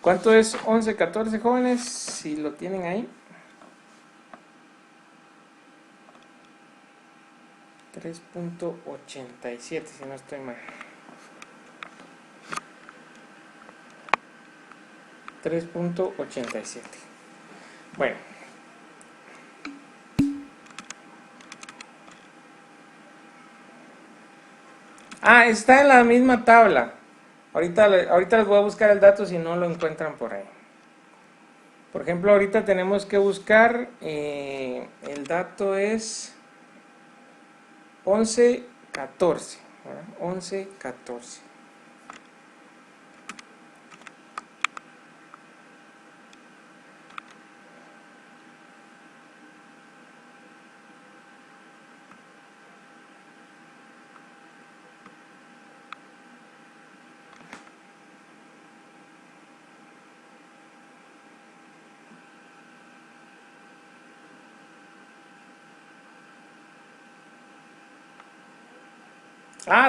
¿Cuánto es 11, 14, jóvenes? Si lo tienen ahí. 3.87, si no estoy mal. 3.87. Bueno. Está en la misma tabla. Ahorita les voy a buscar el dato si no lo encuentran por ahí. Por ejemplo, ahorita tenemos que buscar, el dato es 11, 14. 11, 14.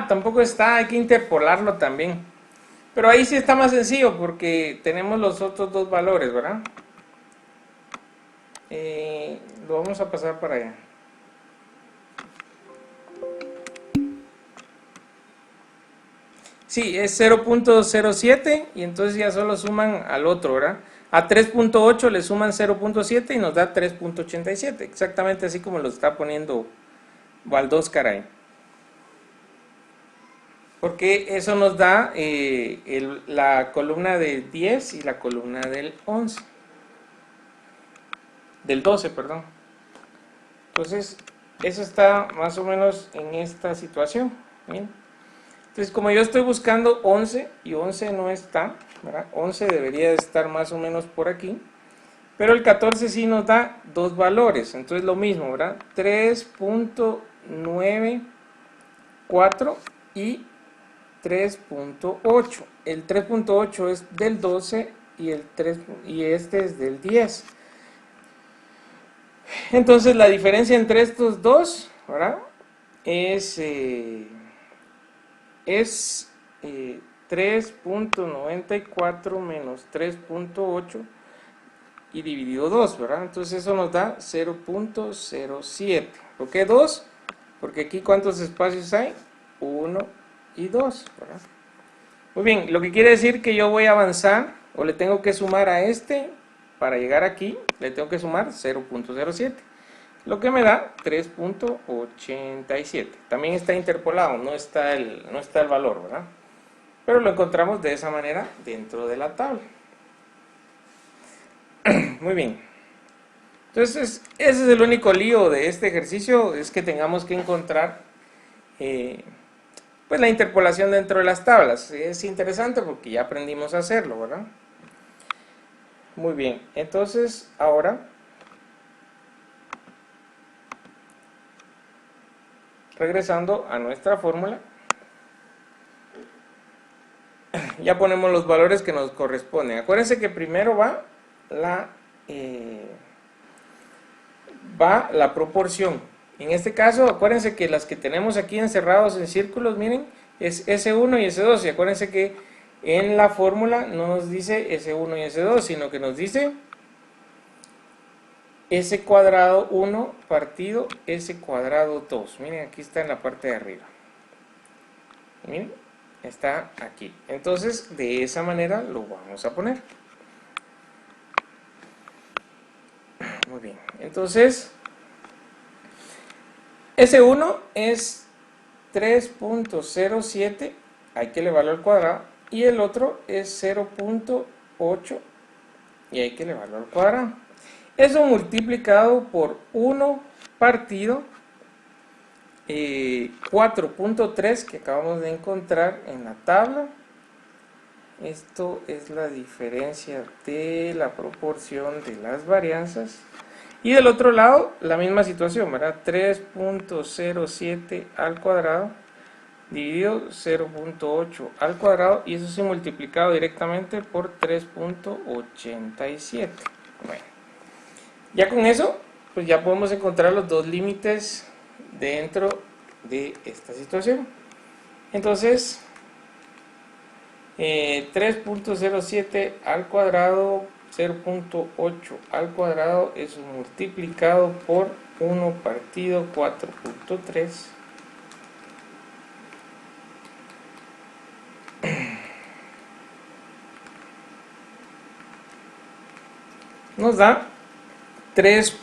Tampoco está, hay que interpolarlo también. Pero ahí sí está más sencillo porque tenemos los otros dos valores, ¿verdad? Lo vamos a pasar para allá. Sí, es 0.07 y entonces ya solo suman al otro, ¿verdad? A 3.8 le suman 0.7 y nos da 3.87, exactamente así como lo está poniendo Valdóscar ahí. Porque eso nos da la columna del 10 y la columna del 11. Del 12, perdón. Entonces, eso está más o menos en esta situación. ¿Bien? Entonces, como yo estoy buscando 11 y 11 no está, ¿verdad? 11 debería de estar más o menos por aquí. Pero el 14 sí nos da dos valores. Entonces, lo mismo, ¿verdad? 3.94 y 3.8. El 3.8 es del 12 y este es del 10. Entonces la diferencia entre estos dos, ¿verdad? Es 3.94 menos 3.8 y dividido 2, ¿verdad? Entonces eso nos da 0.07. ¿Por qué 2? Porque aquí ¿cuántos espacios hay? 1 y 2, ¿verdad? Muy bien, lo que quiere decir que yo voy a avanzar o le tengo que sumar a este para llegar aquí, le tengo que sumar 0.07, lo que me da 3.87. También está interpolado, no está el valor, ¿verdad? Pero lo encontramos de esa manera dentro de la tabla. Muy bien. Entonces, ese es el único lío de este ejercicio, es que tengamos que encontrar pues la interpolación dentro de las tablas. Es interesante porque ya aprendimos a hacerlo, ¿verdad? Muy bien, entonces ahora regresando a nuestra fórmula, ya ponemos los valores que nos corresponden. Acuérdense que primero va la proporción. En este caso, acuérdense que las que tenemos aquí encerrados en círculos, miren, es S1 y S2. Y acuérdense que en la fórmula no nos dice S1 y S2, sino que nos dice S cuadrado 1 partido S cuadrado 2. Miren, aquí está en la parte de arriba. Miren, está aquí. Entonces, de esa manera lo vamos a poner. Muy bien. Entonces, S1 es 3.07, hay que elevarlo al cuadrado, y el otro es 0.8 y hay que elevarlo al cuadrado. Eso multiplicado por 1 partido 4.3 que acabamos de encontrar en la tabla. Esto es la diferencia de la proporción de las varianzas. Y del otro lado, la misma situación, ¿verdad? 3.07 al cuadrado dividido 0.8 al cuadrado, y eso se multiplicado directamente por 3.87. Bueno, ya con eso, pues ya podemos encontrar los dos límites dentro de esta situación. Entonces, 3.07 al cuadrado, 0.8 al cuadrado, eso multiplicado por 1 partido 4.3 nos da 3.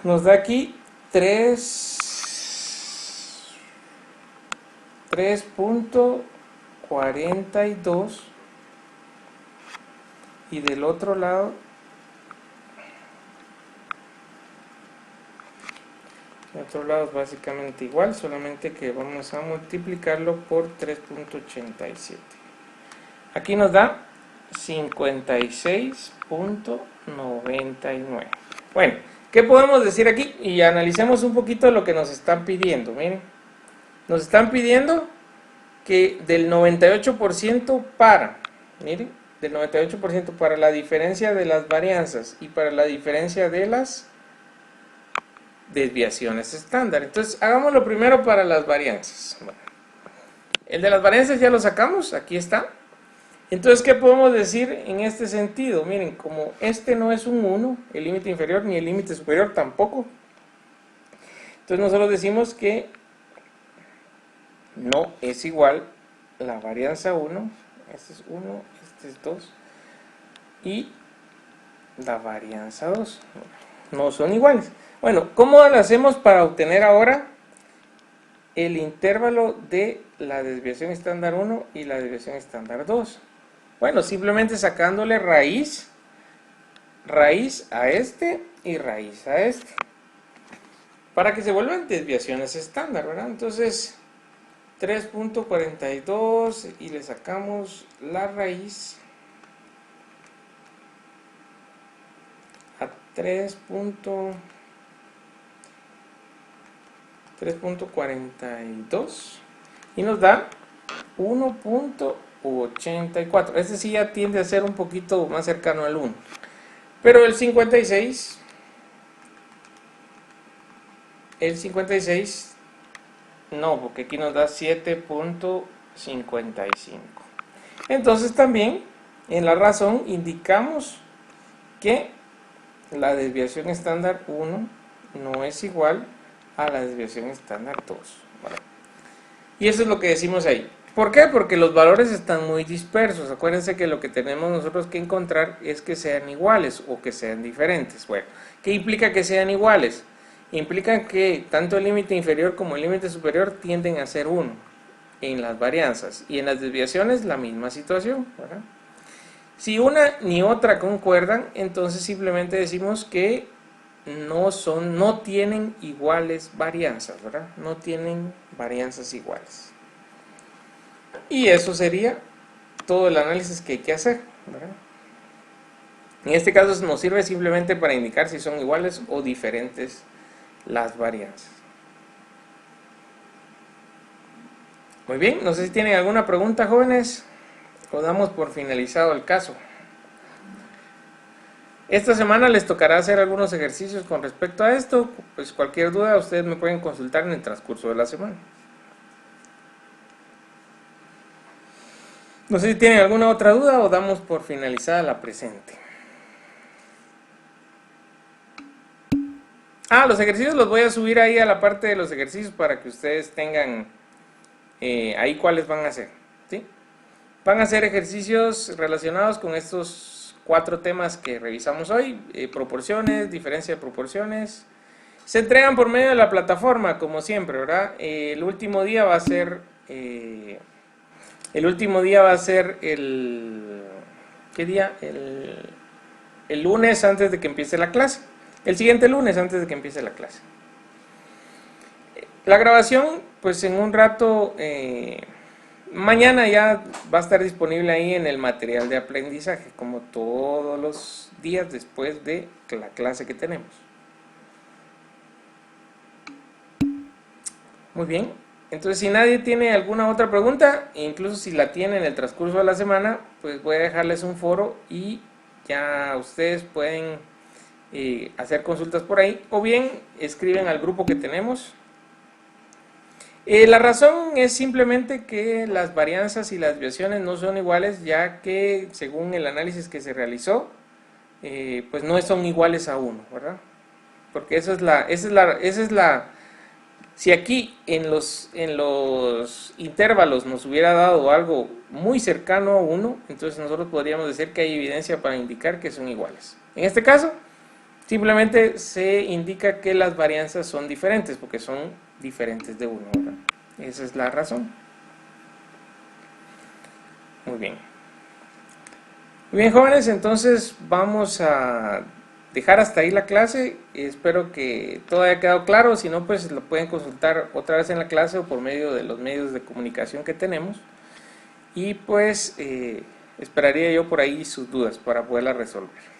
Nos da aquí 3.42 y del otro lado es básicamente igual, solamente que vamos a multiplicarlo por 3.87. Aquí nos da 56.99. Bueno, ¿qué podemos decir aquí? Y analicemos un poquito lo que nos están pidiendo. Miren, nos están pidiendo que del 98% miren, del 98% para la diferencia de las varianzas y para la diferencia de las desviaciones estándar. Entonces, hagámoslo primero para las varianzas. Bueno, el de las varianzas ya lo sacamos, aquí está. Entonces, ¿qué podemos decir en este sentido? Miren, como este no es un 1, el límite inferior, ni el límite superior tampoco. Entonces, nosotros decimos que no es igual la varianza 1, este es 1, este es 2, y la varianza 2. No son iguales. Bueno, ¿cómo lo hacemos para obtener ahora el intervalo de la desviación estándar 1 y la desviación estándar 2? Bueno, simplemente sacándole raíz a este y raíz a este, para que se vuelvan desviaciones estándar, ¿verdad? Entonces, 3.42 y le sacamos la raíz a 3.42 y nos da 1.84. Este sí ya tiende a ser un poquito más cercano al 1. Pero el 56 no, porque aquí nos da 7.55. Entonces también en la razón indicamos que la desviación estándar 1 no es igual a la desviación estándar 2. ¿Vale? Y eso es lo que decimos ahí. ¿Por qué? Porque los valores están muy dispersos. Acuérdense que lo que tenemos nosotros que encontrar es que sean iguales o que sean diferentes. Bueno, ¿qué implica que sean iguales? Implica que tanto el límite inferior como el límite superior tienden a ser 1 en las varianzas, y en las desviaciones la misma situación, ¿verdad? Si una ni otra concuerdan, entonces simplemente decimos que no tienen iguales varianzas, ¿verdad? No tienen varianzas iguales. Y eso sería todo el análisis que hay que hacer, ¿verdad? En este caso nos sirve simplemente para indicar si son iguales o diferentes las varianzas. Muy bien, no sé si tienen alguna pregunta, jóvenes, o damos por finalizado el caso. Esta semana les tocará hacer algunos ejercicios con respecto a esto, pues cualquier duda ustedes me pueden consultar en el transcurso de la semana. No sé si tienen alguna otra duda o damos por finalizada la presente. Los ejercicios los voy a subir ahí a la parte de los ejercicios para que ustedes tengan ahí cuáles van a hacer, ¿sí? Van a hacer ejercicios relacionados con estos 4 temas que revisamos hoy, proporciones, diferencia de proporciones. Se entregan por medio de la plataforma, como siempre, ¿verdad? El último día va a ser ¿qué día? El lunes antes de que empiece la clase. El siguiente lunes antes de que empiece la clase. La grabación, pues en un rato, mañana ya va a estar disponible ahí en el material de aprendizaje, como todos los días después de la clase que tenemos. Muy bien, entonces si nadie tiene alguna otra pregunta, incluso si la tiene en el transcurso de la semana, pues voy a dejarles un foro y ya ustedes pueden hacer consultas por ahí, o bien escriben al grupo que tenemos. La razón es simplemente que las varianzas y las desviaciones no son iguales, ya que según el análisis que se realizó, pues no son iguales a 1, ¿verdad? Porque esa es la si aquí en los intervalos nos hubiera dado algo muy cercano a 1, entonces nosotros podríamos decir que hay evidencia para indicar que son iguales. En este caso, simplemente se indica que las varianzas son diferentes, porque son diferentes de 1, ¿verdad? Esa es la razón. Muy bien. Muy bien, jóvenes, entonces vamos a dejar hasta ahí la clase. Espero que todo haya quedado claro. Si no, pues lo pueden consultar otra vez en la clase o por medio de los medios de comunicación que tenemos. Y pues esperaría yo por ahí sus dudas para poderlas resolver.